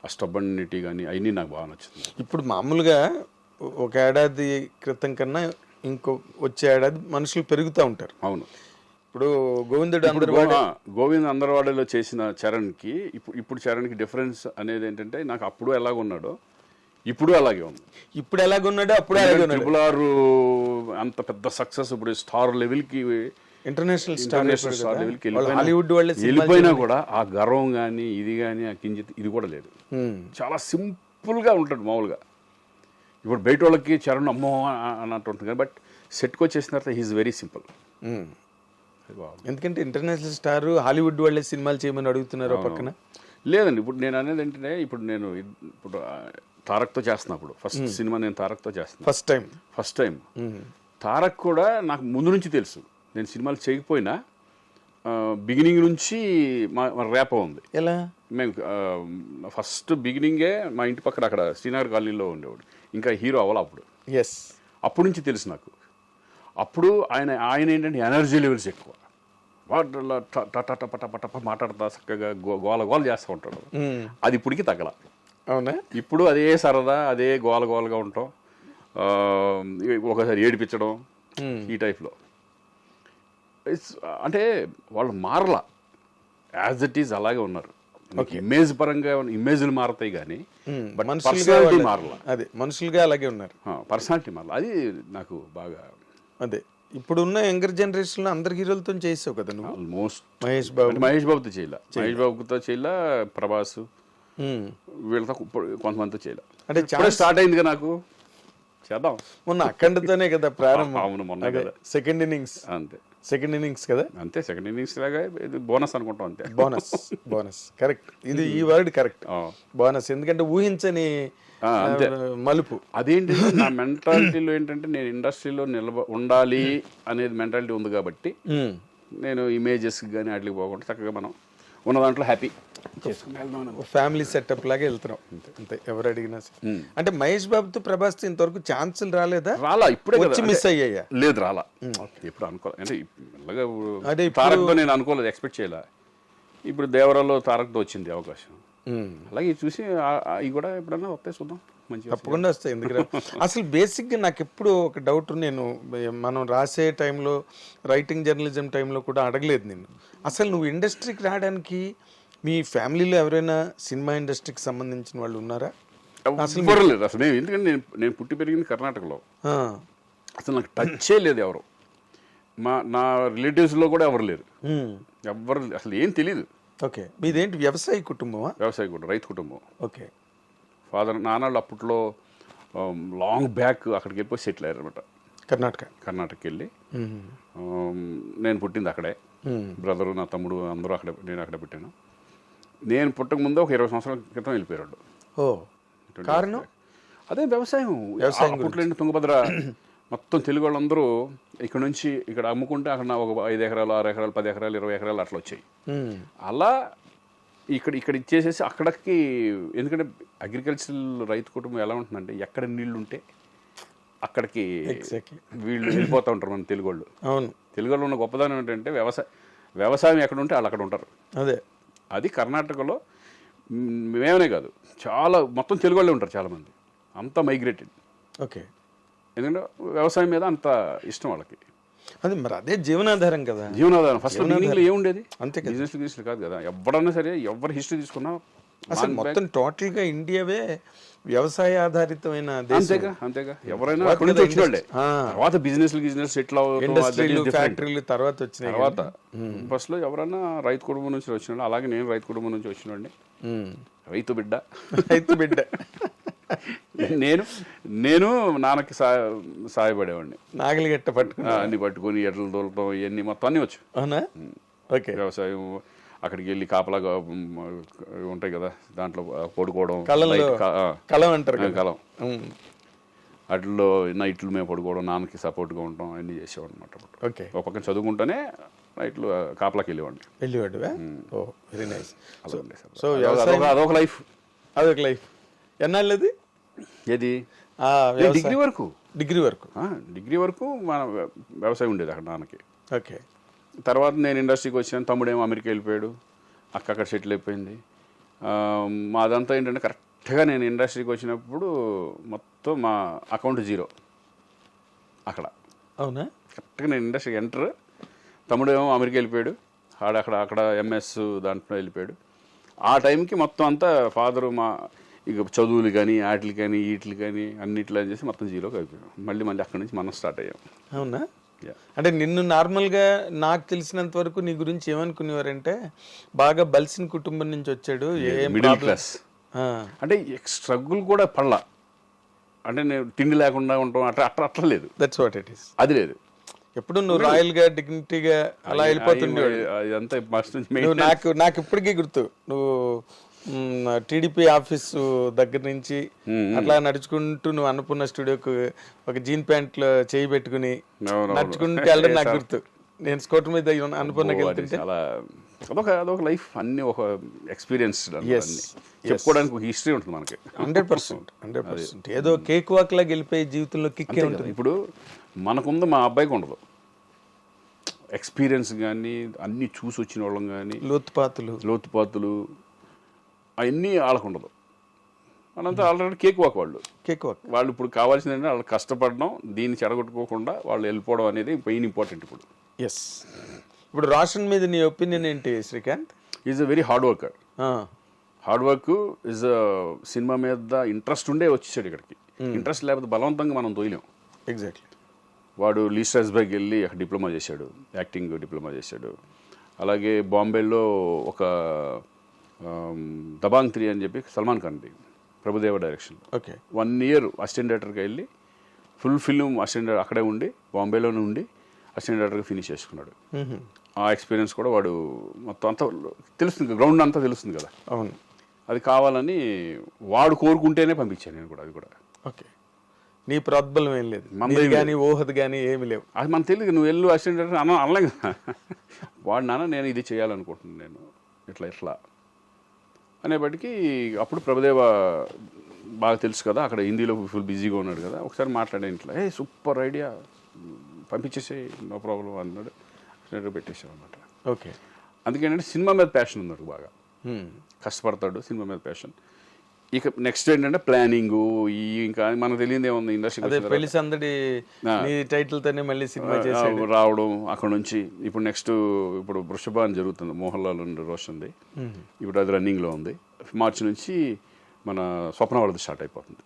ఆ స్టబ్బనిటీ కానీ, అవన్నీ నాకు బాగా నచ్చుతుంది. ఇప్పుడు మామూలుగా ఒక ఏడాది క్రితం కన్నా వచ్చే ఏడాది మనుషులు పెరుగుతూ ఉంటారు. అవును. ఇప్పుడు గోవింద్ అందరవాడలో చేసిన చరణ్కి ఇప్పుడు చరణ్కి డిఫరెన్స్ అనేది ఏంటంటే, నాకు అప్పుడు ఎలాగున్నాడో ఇప్పుడు అలాగే ఉంది. ఇప్పుడు ఎలాగున్నాడో అప్పుడు అలాగే ఉన్నాడు. ట్రిపుల్ అంత పెద్ద సక్సెస్, ఇప్పుడు స్టార్ లెవెల్కి, ఇంటర్నేషనల్ స్టార్ లెవెల్కి హాలీవుడ్ వెళ్ళిపోయినా కూడా ఆ గర్వం కానీ, ఇది కానీ, ఆ కించిత్ ఇది కూడా లేదు. చాలా సింపుల్గా ఉంటాడు మామూలుగా. ఇప్పుడు బయట వాళ్ళకి చరణ్ అమ్మో అన్నట్టు ఉంటుంది కానీ, బట్ సెట్కి వచ్చేసిన తర్వాత హీఈస్ వెరీ సింపుల్. ఎందుకంటే ఇంటర్నేషనల్ స్టార్ హాలీవుడ్ వాళ్ళే సినిమాలు చేయమని అడుగుతున్నారు పక్కన. లేదండి, ఇప్పుడు నేను అనేది ఏంటంటే, ఇప్పుడు తారక్తో చేస్తున్నప్పుడు ఫస్ట్ సినిమా నేను తారక్తో చేస్తాను. ఫస్ట్ టైం తారక్ కూడా నాకు ముందు నుంచి తెలుసు. నేను సినిమాలు చేయకపోయినా బిగినింగ్ నుంచి మా ర్యాప్ ఉంది. ఎలా? మేము ఫస్ట్ బిగినింగే మా ఇంటి పక్కన అక్కడ శ్రీనగర్ కాలనీలో ఉండేవాడు, ఇంకా హీరో అవ్వాలి అప్పుడు. అప్పటి నుంచి తెలుసు నాకు. అప్పుడు ఆయన ఏంటంటే ఎనర్జీ లెవెల్స్ ఎక్కువ, టప మాట్లాడతా చక్కగా గోల చేస్తూ ఉంటాడు. అది ఇప్పటికి తగ్గల. అవునా? ఇప్పుడు అదే సరదా, అదే గోలగా ఉంటాం, ఒకసారి ఏడిపించడం, ఈ టైప్లో అంటే వాళ్ళు మారలా, యాజ్ ఇట్ ఈజ్ అలాగే ఉన్నారు. ఇమేజ్ పరంగా ఇమేజ్లు మారుతాయి కానీ పర్సనాలిటీ మారలా. అదే మనుషులుగా అలాగే ఉన్నారు, పర్సనాలిటీ మారలా. అది నాకు బాగా అదే ఇప్పుడున్న యంగర్ జనరేషన్లో అందరి హీరోలతో చేసావు కదా నువ్వు. ఆల్మోస్ట్ మహేష్ బాబు, మహేష్ బాబుతో చేయలే, మహేష్ బాబుతో చేయలే, ప్రభాస్ వీళ్ళతో కొంతమందితో చేయలే. అంటే చాలా స్టార్ట్ అయిందిగా నాకు, చేద్దాం. మొన్న అఖండతోనే కదా ప్రారంభం. అవును, మొన్న కదా సెకండ్ ఇన్నింగ్స్, అంతే సెకండ్ ఇన్నింగ్స్ కదా, అంతే సెకండ్ ఇన్నింగ్స్ లాగా ఇది బోనస్ అనుకుంటాం అంతే. బోనస్ కరెక్ట్, ఇది ఈ వర్డ్ కరెక్ట్, బోనస్. ఎందుకంటే ఊహించని అంతే మలుపు. అదేంటి నా మెంటాలిటీలో ఏంటంటే నేను ఇండస్ట్రీలో ఉండాలి అనేది మెంటాలిటీ ఉంది కాబట్టి నేను ఇమేజెస్ కానీ వాటికి పోకుండా చక్కగా మనం ఉన్న దాంట్లో హ్యాపీ ఫ్యామిలీ సెటప్ లాగా వెళ్తున్నాం అంతే, ఎవరు అడిగినా. అంటే మహేష్ బాబుతో ప్రభాస్తో ఇంతవరకు ఛాన్సులు రాలేదా? రాలా, ఇప్పుడే వచ్చి మిస్ అయ్యాయా? లేదు, రాలా. ఎప్పుడు అనుకోలేదు, అంటే మెల్లగా తారక్తో నేను అనుకోలేదు, ఎక్స్పెక్ట్ చేయలే. ఇప్పుడు దేవరాలో తారక్తో వచ్చింది అవకాశం, అలాగే చూసి అవి కూడా ఎప్పుడన్నా వస్తాయి, చూద్దాం. మంచిగా తప్పకుండా వస్తాయి. ఎందుకంటే అసలు బేసిక్గా నాకు ఎప్పుడు ఒక డౌట్, నేను మనం రాసే టైంలో, రైటింగ్ జర్నలిజం టైంలో కూడా అడగలేదు నిన్ను, అసలు నువ్వు ఇండస్ట్రీకి రావడానికి మీ ఫ్యామిలీలో ఎవరైనా సినిమా ఇండస్ట్రీకి సంబంధించిన వాళ్ళు ఉన్నారా? అసలు లేదు అసలు. ఎందుకంటే నేను పుట్టి పెరిగింది కర్ణాటకలో, అసలు నాకు టచ్చే లేదు ఎవరు. నా రిలేటివ్స్లో కూడా ఎవరు లేరు, ఎవరు అసలు ఏం తెలీదు. ఓకే, మీదేంటి వ్యవసాయ కుటుంబమా? వ్యవసాయ కుటుంబం, రైతు కుటుంబం. ఓకే, ఫాదర్ నాన్నలు అప్పట్లో లాంగ్ బ్యాక్ అక్కడికి వెళ్ళిపోయి సెటిల్ అయ్యారు అనమాట, కర్ణాటకకి వెళ్ళి. నేను పుట్టింది అక్కడే, బ్రదరు, నా తమ్ముడు అందరూ అక్కడే, నేను అక్కడే పుట్టాను. నేను పుట్టక ముందు ఒక 20 సంవత్సరాల క్రితం వెళ్ళిపోయాడు. కారణం అదే వ్యవసాయం. అప్పట్లో తుంగభద్ర మొత్తం తెలుగు వాళ్ళందరూ ఇక్కడ నుంచి ఇక్కడ అమ్ముకుంటే అక్కడ ఒక 5 ఎకరాలు, 6 ఎకరాలు, 10 ఎకరాలు, 20 ఎకరాలు అట్లా వచ్చాయి. అలా ఇక్కడ ఇచ్చేసేసి అక్కడికి, ఎందుకంటే అగ్రికల్చరల్ రైతు కుటుంబం ఎలా ఉంటుందంటే ఎక్కడ నీళ్లు ఉంటే అక్కడికి వీళ్ళు వెళ్ళిపోతూ ఉంటారు. మన తెలుగు వాళ్ళు, తెలుగు వాళ్ళు ఉన్న గొప్పదనం ఏంటంటే వ్యవసాయం ఎక్కడ ఉంటే వాళ్ళు అక్కడ ఉంటారు. అదే అది కర్ణాటకలో మేమనే కాదు, చాలా మొత్తం తెలుగు వాళ్ళే ఉంటారు చాలామంది, అంతా మైగ్రేటెడ్. ఓకే, ఎందుకంటే వ్యవసాయం మీద అంత ఇష్టం వాళ్ళకి. అది మరి అదే జీవనాధారం కదా, జీవనాధారం. ఫస్ట్ బిగినింగ్లో ఏముండేది, అంతే, బిజినెస్ కాదు కదా. ఎవరన్నా సరే, ఎవరి హిస్టరీ తీసుకున్నా అసలు మొత్తం టోటల్గా ఇండియావే వ్యవసాయ ఆధారితమైన దేశం. అంతేగా ఎవరైనా అక్కడి నుంచి వచ్చిన తర్వాత బిజినెస్ సెటిల్ ఇండస్ట్రీలు, ఫ్యాక్టరీలు తర్వాత వచ్చినాయి. తర్వాత ఫస్ట్ లో ఎవరైనా రైతు కుటుంబం నుంచి వచ్చిన, అలాగే నేను రైతు కుటుంబం నుంచి వచ్చినండి, రైతు బిడ్డ. నేను నాన్నకి సాయపడేవాడిని, నాగలి గట్ట అన్ని పట్టుకొని ఎడ్లు తోలటం ఇవన్నీ మొత్తం అన్ని వచ్చు. అవునా? ఓకే, వ్యవసాయం. అక్కడికి వెళ్ళి కాపలాగా ఉంటాయి కదా, దాంట్లో పడుకోవడం, కలం అంటారు, కలం, వాటిల్లో నైట్లు మేము పడుకోవడం, నాన్నకి సపోర్ట్గా ఉండటం అన్నీ చేసేవాడు అనమాట. ఓకే, ఒక పక్కన చదువుకుంటూనే నైట్లు కాపలాకి వెళ్ళేవాడు. Very nice. సో అదొక లైఫ్. ఎన్నాళ్ళు అది? ఏది? డిగ్రీ వరకు మన వ్యవసాయం ఉండేది అక్కడ నాన్నకి. ఓకే, తర్వాత నేను ఇండస్ట్రీకి వచ్చాను, తమ్ముడేమో అమెరికా వెళ్ళిపోయాడు, అక్కడ సెటిల్ అయిపోయింది. మాదంతా ఏంటంటే కరెక్ట్గా నేను ఇండస్ట్రీకి వచ్చినప్పుడు మొత్తం మా అకౌంట్ 0 అక్కడ. అవునా? కరెక్ట్గా నేను ఇండస్ట్రీకి ఎంటర్, తమ్ముడేమో అమెరికా వెళ్ళిపోయాడు, అక్కడ ఎంఎస్ దాంట్లో వెళ్ళిపోయాడు. ఆ టైంకి మొత్తం అంతా ఫాదరు మా ఇక చదువులు కానీ వాటికి కానీ వీటికి కానీ అన్నిట్లో చేసి మొత్తం 0కి అయిపోయాం. మళ్ళీ అక్కడి నుంచి మనం స్టార్ట్ అయ్యాం. అవునా? అంటే నిన్ను నార్మల్గా నాకు తెలిసినంత వరకు నీ గురించి ఏమనుకునేవారంటే బాగా బలిసిన కుటుంబం నుంచి వచ్చాడు, మిడిల్ క్లాస్, అంటే స్ట్రగుల్ కూడా పడలా, అంటే నేను తిండి లేకుండా ఉంటాం అట్లా లేదు. That's what it is. అది లేదు. ఎప్పుడు నువ్వు రాయల్గా డిగ్నిటీగా అలా వెళ్ళిపోతుండేవాడు. నాకు ఇప్పటికీ గుర్తు, నువ్వు టీడీపీ ఆఫీసు దగ్గర నుంచి అట్లా నడుచుకుంటూ నువ్వు అన్నపూర్ణ స్టూడియోకి ఒక జీన్ ప్యాంట్లో చేయి పెట్టుకుని నడుచుకుంటూ వెళ్ళడం నాకు గుర్తు. నేను స్కూటర్ మీద అన్నపూర్ణకి వెళ్తుంటే అదొక లైఫ్, అన్ని ఒక ఎక్స్పీరియన్స్, చెప్పుకోవడానికి ఒక హిస్టరీ ఉంటుంది మనకి. 100%. ఏదో కేక్ వాక్ లాగా వెళ్ళిపోయి జీవితంలో కిక్కే ఉంటుంది. ఇప్పుడు మనకుంది, మా అబ్బాయికి ఉండదు ఎక్స్పీరియన్స్ కానీ, అన్ని చూసి వచ్చిన వాళ్ళం కానీ, లోతుపాతులు అవన్నీ వాళ్ళకు ఉండదు. అనంతా already cake walk cake walk. వాళ్ళు ఇప్పుడు కావాల్సింది ఏంటంటే వాళ్ళు కష్టపడడం, దీన్ని చెడగొట్టుకోకుండా వాళ్ళు వెళ్ళిపోవడం అనేది మెయిన్ ఇంపార్టెంట్ ఇప్పుడు. ఎస్. ఇప్పుడు రోషన్ మీద నీ ఒపీనియన్ ఏంటి Srikanth? Is a very hard worker. Hard work is cinema మీద ఇంట్రెస్ట్ ఉండే వచ్చేసాడు ఇక్కడికి. ఇంట్రెస్ట్ లేకపోతే బలవంతంగా మనం తోయలేం. ఎగ్జాక్ట్లీ. వాడు లీ స్ట్రాస్బర్గ్ వెళ్ళి అక్కడ డిప్లొమా చేశాడు, యాక్టింగ్ డిప్లొమా చేశాడు. అలాగే బాంబేలో ఒక దబాంగ్ 3 అని చెప్పి సల్మాన్ ఖాన్ది, Prabhudeva direction, okay, 1 year assistant డైరెక్టర్గా వెళ్ళి ఫుల్ ఫిల్మ్ అసిస్టెంట్ అక్కడే ఉండి బాంబేలోనే ఉండి అసిస్టెంట్ డైరెక్టర్గా ఫినిష్ చేసుకున్నాడు. ఆ ఎక్స్పీరియన్స్ కూడా వాడు మొత్తం అంతా తెలుస్తుంది, గ్రౌండ్ అంతా తెలుస్తుంది కదా. అవును. అది కావాలని వాడు కోరుకుంటేనే పంపించాను నేను కూడా. అది కూడా ఓకే. నీ ప్రోద్బలం ఏం లేదు, మనది కానీ ఊహది కానీ ఏమి లేవు. అది మనకు తెలియదు. నువ్వు వెళ్ళు అసిస్టెంట్ డైరెక్టర్ అనలేం కదా. వాడు నాన్న నేను ఇది చేయాలనుకుంటున్నాను, నేను ఇట్లా అనేప్పటికీ అప్పుడు ప్రభుదేవ బాగా తెలుసు కదా, అక్కడ హిందీలో ఫుల్ బిజీగా ఉన్నాడు కదా. ఒకసారి మాట్లాడే ఇంట్లో, సూపర్ ఐడియా, పంపించేసే, నో ప్రాబ్లం అన్నాడు. పెట్టేసాం అనమాట. ఓకే. అందుకేంటంటే సినిమా మీద ప్యాషన్ ఉన్నాడు, బాగా కష్టపడతాడు, సినిమా మీద ప్యాషన్. ఇక నెక్స్ట్ ఏంటంటే ప్లానింగ్, ఇంకా మనకు తెలియదు ఏముంది ఇండస్ట్రీ పెళ్లి సందడి టైటిల్ తోనే మళ్ళీ సినిమా చేసాడు, రావడం అక్కడ నుంచి. ఇప్పుడు నెక్స్ట్ ఇప్పుడు వృషభ అని జరుగుతుంది, మోహన్ లాల్ అండ్ రోషన్ది. ఇప్పుడు అది రన్నింగ్లో ఉంది. మార్చి నుంచి మన స్వప్న వాళ్ళది స్టార్ట్ అయిపోతుంది,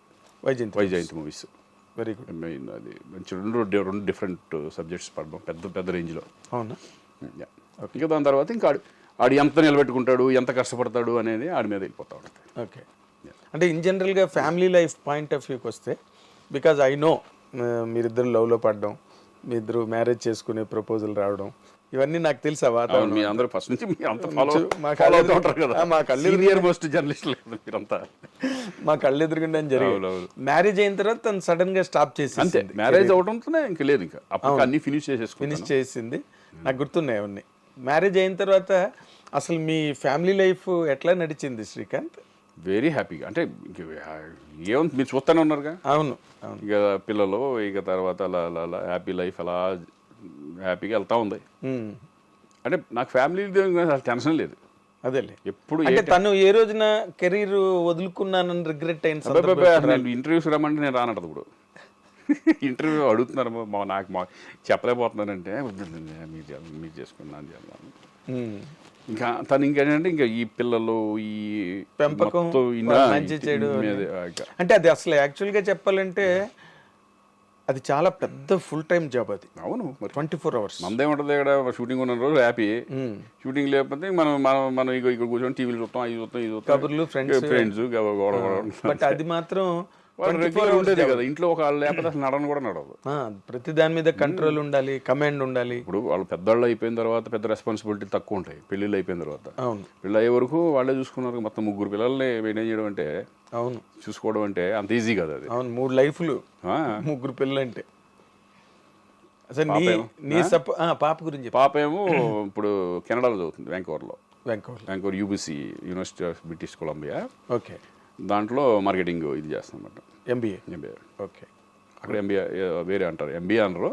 Vyjayanthi movies. Very good. Main అది మంచి రెండు డిఫరెంట్ సబ్జెక్ట్స్ పడడం పెద్ద రేంజ్లో. అవునా? ఇంకా దాని తర్వాత ఇంకా ఆడు ఎంత నిలబెట్టుకుంటాడు, ఎంత కష్టపడతాడు అనేది ఆడి మీద వెళ్ళిపోతా ఉంటుంది. ఓకే. అంటే ఇన్ జనరల్గా ఫ్యామిలీ లైఫ్ పాయింట్ ఆఫ్ వ్యూకి వస్తే, బికాజ్ ఐ నో మీరిద్దరు లవ్లో పడడం, మీ ఇద్దరు మ్యారేజ్ చేసుకునే ప్రపోజల్ రావడం, ఇవన్నీ నాకు తెలుసు. ఆ వాతావరణం మీ అందరూ ఫస్ట్ నుంచి మా కళ్ళెదురుగుండా జరిగింది. మ్యారేజ్ అయిన తర్వాత తను సడన్ గా స్టాప్ చేసి, అంతే, మ్యారేజ్ అవడంతోనే ఇంకా లేదు, ఇంకా అప్పుడు అన్ని ఫినిష్ చేసింది. నాకు గుర్తున్నాయి అవన్నీ. మ్యారేజ్ అయిన తర్వాత అసలు మీ ఫ్యామిలీ లైఫ్ ఎట్లా నడిచింది శ్రీకాంత్? వెరీ హ్యాపీగా. అంటే ఏముంది, మీరు చూస్తూనే ఉన్నారుగా. అవును. ఇక పిల్లలు, ఇక తర్వాత అలా హ్యాపీ లైఫ్ అలా హ్యాపీగా వెళ్తా ఉంది. అంటే నాకు ఫ్యామిలీ టెన్షన్ లేదు. అదేలే. ఎప్పుడు అంటే తను ఏ రోజున కెరీర్ వదులుకున్నానని రిగ్రెట్ అయిన ఇంటర్వ్యూస్ రమ్మంటే నేను రానట్టు. ఇప్పుడు ఇంటర్వ్యూ అడుగుతున్నారు, నాకు చెప్పలేకపోతున్నానంటే మీరు చేసుకున్నాను. ఇంకా తను ఇంకేంటంటే ఇంకా ఈ పిల్లలు, ఈ పెంపకం, మంచి చెడు. అంటే అది అసలు యాక్చువల్గా చెప్పాలంటే అది చాలా పెద్ద ఫుల్ టైం జాబ్ అది. అవును, 24 hours. మందేముంటుంది ఇక్కడ, షూటింగ్ ఉన్న రోజు హ్యాపీ, షూటింగ్ లేకపోతే మనం ఇక్కడ కూర్చొని టీవీలు చూస్తాం, ఇది చూస్తాం, ఇది చూస్తాం, కబుర్లు, ఫ్రెండ్స్. బట్ అది మాత్రం ఉండేది కదా ఇంట్లో. ఒక లేకపోతే అసలు నడవను కూడా నడవదు. ప్రతి దాని మీద కంట్రోల్ ఉండాలి, కమాండ్ ఉండాలి. ఇప్పుడు వాళ్ళు పెద్దవాళ్ళు అయిపోయిన తర్వాత పెద్ద రెస్పాన్సిబిలిటీ తక్కువ ఉంటాయి. పెళ్ళిళ్ళు అయిపోయిన తర్వాత, అవును, పెళ్ళి అయ్యే వరకు వాళ్ళే చూసుకున్నారు. మొత్తం 3 పిల్లల్ని మెయింటైన్ చేయడం అంటే, అవును, చూసుకోవడం అంటే అంత ఈజీ కదా అది. అవును, 3 లైఫ్లు, 3 పిల్లలు అంటే. అసలు పాప గురించి. పాప ఏమో ఇప్పుడు కెనడాలో చదువుతుంది, Vancouver UBC, university of British Columbia. Okay. దాంట్లో మార్కెటింగ్ ఇది చేస్తాం అన్నమాట. ఎంబీఏ. ఓకే. అక్కడ ఎంబీఏ వేరే అంటారు, ఎంబీఏ అనరు,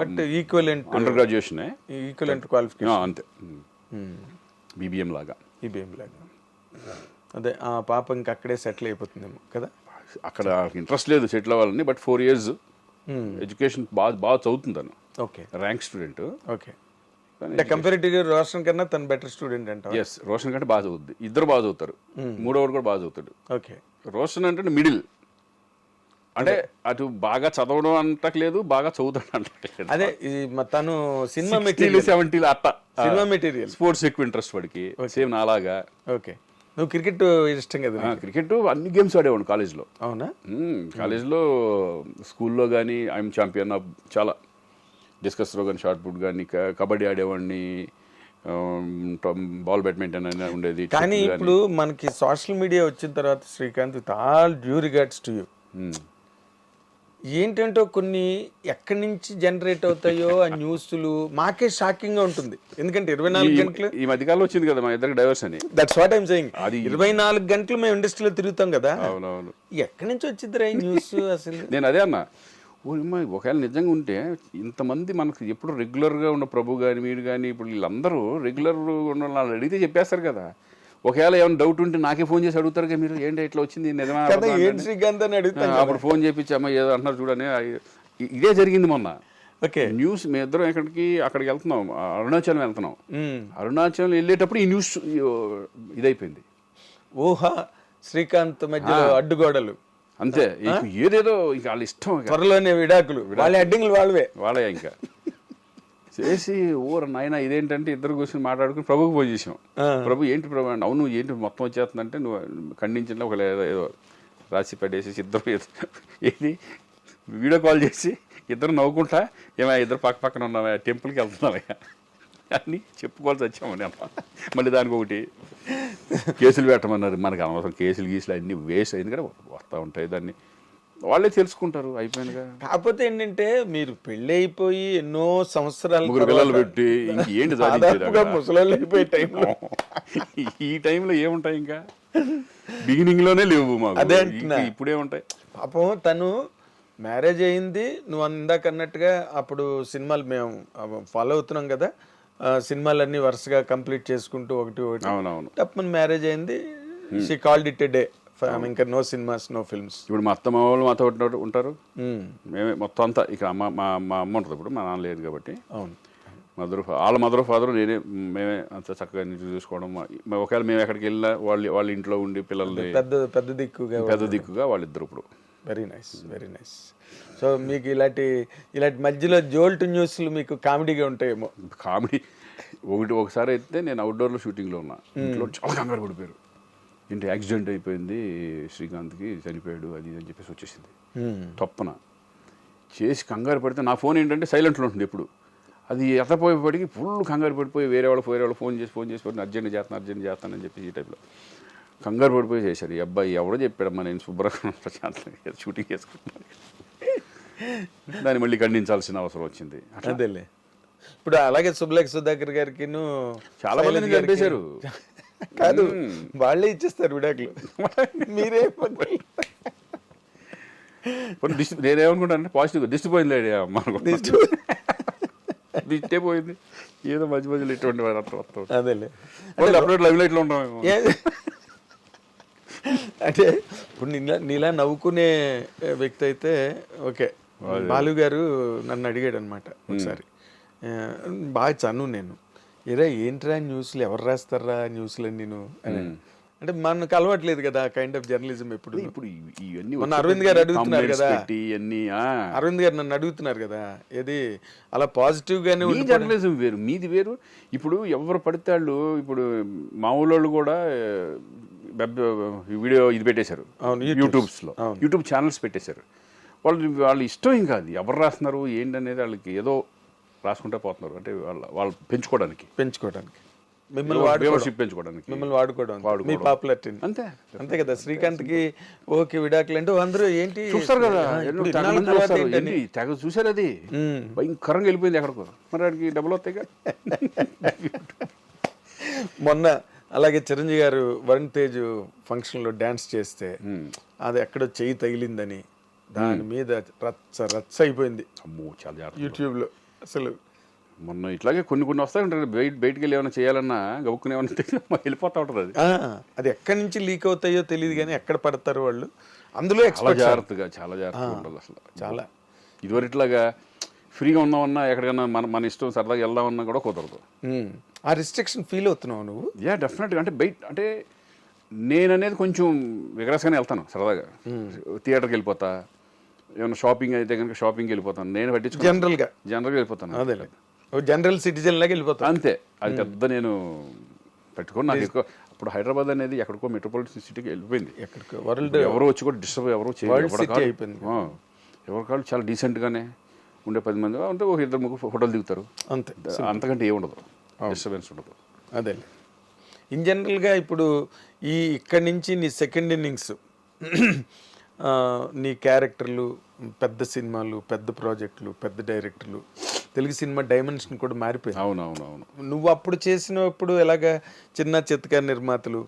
but equivalent under graduation, equivalent qualification అంతే. బీబీఎం లాగా. అదే ఆ పాప ఇంకా అక్కడే సెటిల్ అయిపోతుందేమో కదా. అక్కడ ఇంట్రెస్ట్ లేదు సెటిల్ అవ్వాలని, బట్ 4 years ఎడ్యుకేషన్ బాగా చదువుతుంది తను. ఓకే. Rank student. ఓకే. అంటే కంపారిటివ్గా రోషన్ కన్నా తను బెటర్ స్టూడెంట్ అంట. ఎస్, రోషన్ కంటే బాగా చదువుద్ది. ఇద్దరు బాగా చదువుతారు, మూడోవాడు కూడా బాగా చదువుతాడు. ఓకే. రోషన్ అంటే మిడిల్, అంటే అటు బాగా చదవడం అంటలేదు, బాగా చదువుతాడు అంటలేదు. అదే తను సినిమా మెటీరియల్ 70 అట్ట సినిమా మెటీరియల్, స్పోర్ట్స్ ఎక్కువ ఇంట్రెస్ట్ వాడికి, సేమ్ నాలాగా. ఓకే. నువ్వు క్రికెట్ ఇష్టం కదా? క్రికెట్ అన్ని గేమ్స్ ఆడేవాడు కాలేజ్లో. అవునా? కాలేజ్లో, స్కూల్లో కానీ ఐఎమ్ ఛాంపియన్ ఆఫ్ చాలా. డిస్కస్ త్రో కానీ, షార్ట్ పుట్ కానీ, కబడ్డీ ఆడేవాడిని, బాల్ బ్యాడ్మింటన్ అని ఉండేది. కానీ ఇప్పుడు మనకి సోషల్ మీడియా వచ్చిన తర్వాత Srikanth, with all due regards to you, ఏంటంటో కొన్ని ఎక్కడి నుంచి జనరేట్ అవుతాయో ఆ న్యూస్లు మాకే షాకింగ్ గా ఉంటుంది. ఎందుకంటే 24 గంటలు ఈ మధ్యకాలంలో వచ్చింది కదా మా ఇద్దరికి డైవర్స్ అని. That's what I'm saying. 24 గంటలు మేము ఇండస్ట్రీలో తిరుగుతాం కదా. అవునవును. ఎక్కడి నుంచి వచ్చిందిరా ఈ న్యూస్ అసలు? నేను అదే అన్నా, ఒకవేళ నిజంగా ఉంటే ఇంతమంది మనకు ఎప్పుడు రెగ్యులర్గా ఉన్న ప్రభు కానీ, మీరు కానీ, ఇప్పుడు వీళ్ళందరూ రెగ్యులర్ ఉన్న వాళ్ళు అడిగితే చెప్పేస్తారు కదా. ఒకవేళ ఏమైనా డౌట్ ఉంటే నాకే ఫోన్ చేసి అడుగుతారు మీరు ఏంటి ఇట్లా వచ్చింది నిజమా కదా అబద్ధమా ఏం అంటే, శ్రీకాంత్ అని అడుగుతాను అప్పుడు ఫోన్ చేపించి అమ్మ ఏదో అంటున్నారు చూడని ఇదే జరిగింది మొన్న. ఓకే న్యూస్ మేము ఇద్దరం అక్కడికి వెళ్తున్నాం, అరుణాచలం వెళ్తున్నాం. అరుణాచలం వెళ్ళేటప్పుడు ఈ న్యూస్ ఇదైపోయింది. ఊహ శ్రీకాంత్ మధ్యలో అడ్డుగోడలు అంతే, ఏదేదో ఇంకా వాళ్ళ ఇష్టం, త్వరలోనే విడాకులు, వాళ్ళ అడ్డింగ్లు వాళ్ళవే వాళ్ళే ఇంకా చేసి ఊర నాయన ఇదేంటంటే ఇద్దరు కూర్చొని మాట్లాడుకుని ప్రభుకి ఫోన్ చేసాం. ప్రభు ఏంటి ప్రభు అంటే, అవును ఏంటి మొత్తం వచ్చేస్తుందంటే నువ్వు ఖండించిన ఒక ఏదో రాసి పడేసి ఇద్దరు ఏది వీడియో కాల్ చేసి ఇద్దరు నవ్వుకుంటా ఏమో ఇద్దరు పక్క పక్కన ఉన్నావా టెంపుల్కి వెళ్తున్నావా అని చెప్పుకోవాల్సి వచ్చామండి అమ్మ. మళ్ళీ దానికి ఒకటి కేసులు పెట్టమన్నారు. మనకు అనవసరం కేసులు గీసులు అన్నీ వేస్ట్ అయింది కదా, వస్తూ ఉంటాయి, దాన్ని వాళ్ళే తెలుసుకుంటారు అయిపోయినగా. కాకపోతే ఏంటంటే మీరు పెళ్లి అయిపోయి ఎన్నో సంవత్సరాలు ముగ్గురు పిల్లలు పెట్టి ఇంకేంటి సాధించేది ముసలోళ్ళు అయిపోయే టైంలో ఈ టైంలో ఏముంటాయి ఇంకా బిగినింగ్ లోనే లేవు మాకు, అదే అంటున్నా. ఇప్పుడే ఉంటాయి. పాపం తను మ్యారేజ్ అయింది, నువ్వు ఇందాక అన్నట్టుగా అప్పుడు సినిమాలు మేము ఫాలో అవుతున్నాం కదా, సినిమాలన్నీ వరుసగా కంప్లీట్ చేసుకుంటూ ఒకటి అవునవును తప్పని మ్యారేజ్ అయింది. She called it a day, ఇంకా నో సినిమాస్ నో ఫిల్మ్స్. ఇప్పుడు మా అత్త మా వాళ్ళు మాతో ఉంటారు, మేమే మొత్తం అంతా ఇక్కడ మా అమ్మ ఉంటుంది. ఇప్పుడు మా నాన్న లేదు కాబట్టి అవును, మదర్ ఫాదర్ మేమే అంత చక్కగా నీటి చూసుకోవడం. ఒకవేళ మేము ఎక్కడికి వెళ్ళినా వాళ్ళ ఇంట్లో ఉండి పిల్లల్ని పెద్ద దిక్కుగా వాళ్ళిద్దరు ఇప్పుడు. Very nice, very nice. So మీకు ఇలాంటి మధ్యలో జోల్ట్ న్యూస్లు మీకు కామెడీగా ఉంటాయేమో. కామెడీ ఒకసారి అయితే నేను అవుట్డోర్లో షూటింగ్లో ఉన్నా, ఇంట్లో చాలా కంగారు పడిపోయారు. ఏంటి యాక్సిడెంట్ అయిపోయింది శ్రీకాంత్కి, చనిపోయాడు అది అని చెప్పేసి వచ్చేసింది తప్పన. చేసి కంగారు పడితే నా ఫోన్ ఏంటంటే సైలెంట్లో ఉంటుంది ఎప్పుడు, అది ఎత్తపోయేపటికి ఫుల్ కంగారు పడిపోయి వేరే వాళ్ళు ఫోన్ చేసి అర్జెంట్ చేస్తానని చెప్పి ఈ టైప్లో కంగారు పడిపోయి చేశారు. ఈ అబ్బాయి ఎవడో చెప్పాడమ్మా నేను శుభ్రంగా ప్రశాంతంగా షూటింగ్ చేసుకుంటున్నాను, దాన్ని మళ్ళీ ఖండించాల్సిన అవసరం వచ్చింది. అదేలే. ఇప్పుడు అలాగే సుబ్బలేఖ సుధాకర్ గారికి చాలా మంది చంపేశారు. కాదు, వాళ్ళే ఇచ్చేస్తారు విడాకులు, మీరే నేనేమనుకుంటానంటే పాజిటివ్ దిష్టి పోయింది లేడీ దిష్టే పోయింది, ఏదో మధ్యలో ఇటువంటి అర్థం. అదేలే, అప్డేట్ లైవ్ లైట్లో ఉంటాం. అంటే ఇప్పుడు నీలా నవ్వుకునే వ్యక్తి అయితే ఓకే. బాలు గారు నన్ను అడిగాడు అనమాట ఒకసారి, బాగా చను నేను, ఏరా ఏంట్రా న్యూస్లు ఎవరు రాస్తారా న్యూస్లు నేను అని. అంటే మనకు అలవాట్లేదు కదా కైండ్ ఆఫ్ జర్నలిజం. ఇప్పుడు ఇవన్నీ మన అరవింద్ గారు అడుగుతున్నారు కదా, అరవింద్ గారు నన్ను అడుగుతున్నారు కదా, ఏది అలా పాజిటివ్ గానే జర్నలిజం వేరు మీది వేరు. ఇప్పుడు ఎవరు పడితే వాళ్ళు, ఇప్పుడు మా ఊళ్ళోళ్ళు కూడా వీడియో ఇది పెట్టేశారు యూట్యూబ్ ఛానల్స్ పెట్టేశారు. వాళ్ళు ఇష్టం ఏం కాదు ఎవరు రాస్తున్నారు ఏంటనేది, వాళ్ళకి ఏదో రాసుకుంటే పోతున్నారు. అంటే వాళ్ళు పెంచుకోవడానికి మిమ్మల్ని వాడుకోవడం మీ పాపులారిటీ అంతే అంతే కదా. శ్రీకాంత్ కి ఓకే విడాకులు అంటే అందరూ ఏంటి చూస్తారు కదా, తెగ చూసారు, అది భయంకరంగా వెళ్ళిపోయింది ఎక్కడికో, మరి వాడికి డబ్బులు వస్తాయి. మొన్న అలాగే చిరంజీవి గారు వరుణ్ తేజ్ ఫంక్షన్ లో డాన్స్ చేస్తే అది ఎక్కడో చెయ్యి తగిలిందని దాని మీద రచ్చ అయిపోయింది యూట్యూబ్ లో. అసలు మొన్న ఇట్లాగే కొన్ని వస్తాయి ఉంటాయి, బయటికి వెళ్ళి ఏమైనా చేయాలన్నా గబుక్కుని ఏమన్నా వెళ్ళిపోతా ఉంటుంది. అది ఎక్కడి నుంచి లీక్ అవుతాయో తెలియదు కానీ ఎక్కడ పడతారు వాళ్ళు, అందులో చాలా జాగ్రత్తగా ఉండాలి అసలు. చాలా ఇదివరట్లాగా ఫ్రీగా ఉన్నామన్నా ఎక్కడికన్నా మన ఇష్టం సరదాగా వెళ్దామన్నా కూడా కుదరదు. ఆ రిస్ట్రిక్షన్ ఫీల్ అవుతున్నావు నువ్వు? డెఫినెట్గా. అంటే అంటే నేననేది కొంచెం విగ్రస్గానే వెళ్తాను సరదాగా. థియేటర్కి వెళ్ళిపోతా, ఏమైనా షాపింగ్ అయితే కనుక షాపింగ్కి వెళ్ళిపోతాను. నేను పట్టించుకో జనరల్గా వెళ్ళిపోతాను, అదే జనరల్ సిటిజన్ లాగా వెళ్ళిపోతాను అంతే. అది పెద్ద నేను పెట్టుకోను. నాకు ఎక్కువ ఇప్పుడు హైదరాబాద్ అనేది ఎక్కడికో మెట్రోపాలిటన్ సిటీకి వెళ్ళిపోయింది, ఎక్కడికో వరల్డ్ ఎవరో వచ్చి కూడా డిస్టర్బ్ ఎవరో అయిపోయింది. ఎవరి కాళ్ళు చాలా డీసెంట్గానే ఉండే 10 మంది అంటే ఒక 2-3 ఫోటోలు దిగుతారు అంతే, అంతకంటే ఏముండదు, డిస్టర్బెన్స్ ఉండదు. అదే ఇన్ జనరల్గా. ఇప్పుడు ఇక్కడి నుంచి నీ సెకండ్ ఇన్నింగ్స్, నీ క్యారెక్టర్లు, పెద్ద సినిమాలు, పెద్ద ప్రాజెక్టులు, పెద్ద డైరెక్టర్లు, తెలుగు సినిమా డైమెన్షన్ కూడా మారిపోయింది. అవునవునవును. నువ్వు అప్పుడు చేసినప్పుడు ఎలాగా చిన్న చిత్తకారు నిర్మాతలు,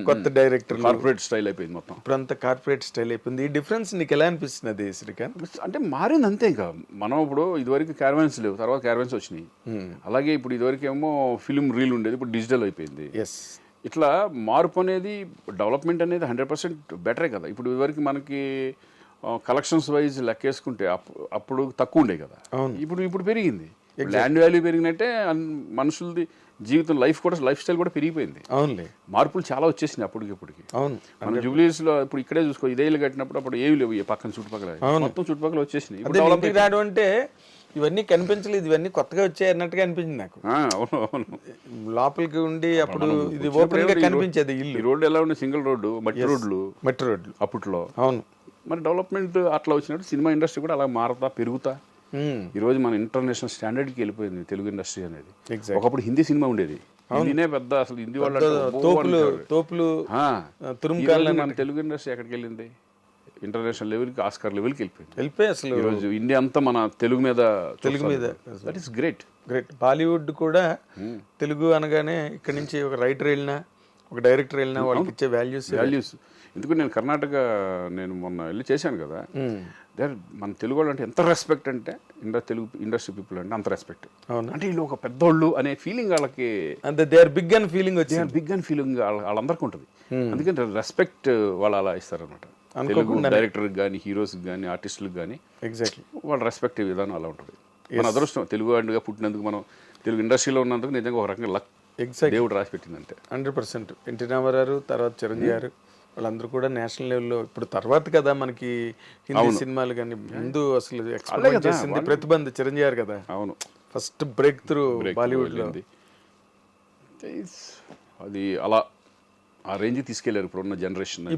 కొత్త డైరెక్టర్లు, కార్పొరేట్ స్టైల్ అయిపోయింది మొత్తం. ఇప్పుడు అంతా కార్పొరేట్ స్టైల్ అయిపోయింది. ఈ డిఫరెన్స్ నీకు ఎలా అనిపిస్తున్నది శ్రీకాంత్? అంటే మారింది అంతే. ఇంకా మనం ఇప్పుడు ఇదివరకు క్యారవాన్స్ లేవు, తర్వాత క్యారవాన్స్ వచ్చినాయి. అలాగే ఇప్పుడు ఇదివరకు ఏమో ఫిల్మ్ రీల్ ఉండేది, ఇప్పుడు డిజిటల్ అయిపోయింది. ఇట్లా మార్పు అనేది డెవలప్మెంట్ అనేది 100% బెటరే కదా. ఇప్పుడు ఇవరికి మనకి కలెక్షన్స్ వైజ్ లెక్కేసుకుంటే అప్పుడు తక్కువ ఉండే కదా, ఇప్పుడు పెరిగింది. ల్యాండ్ వాల్యూ పెరిగినట్టే మనుషులది జీవితం లైఫ్ స్టైల్ కూడా పెరిగిపోయింది. అవునులే, మార్పులు చాలా వచ్చేసినాయి అప్పటికిప్పటికి. అవును, మన జూబ్లీస్లో ఇప్పుడు ఇక్కడే చూసుకో, ఇదే ఇల్లు కట్టినప్పుడు అప్పుడు ఏమి లేవు, ఈ పక్కన చుట్టుపక్కల మొత్తం చుట్టుపక్కల వచ్చేసినాయి. అదే ఇంటికి రావడం అంటే ఇవన్నీ కనిపించలేదు, ఇవన్నీ కొత్తగా వచ్చాయి అన్నట్టుగా అనిపించింది నాకు. అవును అవును, లోపలికి ఉండి అప్పుడు ఇది ఓపెన్ గా కనిపించేది ఇల్లు. ఈ రోడ్డు ఎలా ఉండే, సింగిల్ రోడ్డు, మట్టి రోడ్లు అప్పట్లో. అవును, మరి డెవలప్మెంట్ అట్లా వచ్చినట్టు సినిమా ఇండస్ట్రీ కూడా అలా మారుతా పెరుగుతా ఈరోజు మన ఇంటర్నేషనల్ స్టాండర్డ్కి వెళ్ళిపోయింది తెలుగు ఇండస్ట్రీ అనేది. ఒకప్పుడు హిందీ సినిమా ఉండేది, హిందీనే పెద్ద, అసలు హిందీ వాళ్ళు తోపులు మన తెలుగు ఇండస్ట్రీ ఎక్కడికి వెళ్ళింది, ఇంటర్నేషనల్ లెవెల్కి, ఆస్కార్ లెవెల్కి వెళ్ళిపోయి అసలు ఈరోజు ఇండియా అంతా మన తెలుగు మీద దట్ ఈస్ గ్రేట్. బాలీవుడ్ కూడా తెలుగు అనగానే ఇక్కడ నుంచి ఒక రైటర్ వెళ్ళినా, ఒక డైరెక్టర్ వెళ్ళినా వాళ్ళకి ఇచ్చే వాల్యూస్. ఎందుకంటే నేను కర్ణాటక నేను మొన్న వెళ్ళి చేశాను కదా, మన తెలుగు వాళ్ళు అంటే ఎంత రెస్పెక్ట్ అంటే, తెలుగు ఇండస్ట్రీ పీపుల్ అంటే అంత రెస్పెక్ట్. అంటే వీళ్ళు ఒక పెద్దోళ్ళు అనే ఫీలింగ్ వాళ్ళకి, దే ఆర్ బిగ్ అని ఫీలింగ్ వచ్చింది, బిగ్ అని ఫీలింగ్ వాళ్ళందరికీ ఉంటుంది. అందుకని రెస్పెక్ట్ వాళ్ళు అలా ఇస్తారనమాట. తెలుగు డైరెక్టర్కి కానీ, హీరోస్కి కానీ, ఆర్టిస్టులకు కానీ ఎగ్జాక్ట్లీ వాళ్ళ రెస్పెక్ట్ విధానం అలా ఉంటుంది. మన అదృష్టం తెలుగు వాడిగా పుట్టినందుకు, మనం తెలుగు ఇండస్ట్రీలో ఉన్నందుకు నిజంగా ఒక రకంగా లక్ దేవుడు రాసి పెట్టిందంటే. 100%. ఎన్టీ రామారావు తర్వాత చిరంజీవి గారు వాళ్ళందరూ కూడా నేషనల్ లెవెల్లో, ఇప్పుడు తర్వాత కదా మనకి హిందీ సినిమాలు కానీ, ముందు అసలు ఎక్స్పెరిమెంట్ చేసింది ప్రతిబంధ చిరంజీవి గారు కదా. అవును, ఫస్ట్ బ్రేక్ త్రూ బాలీవుడ్ లో. అది అలా ఆ రేంజ్ తీసుకెళ్లారు ఇప్పుడున్న జనరేషన్.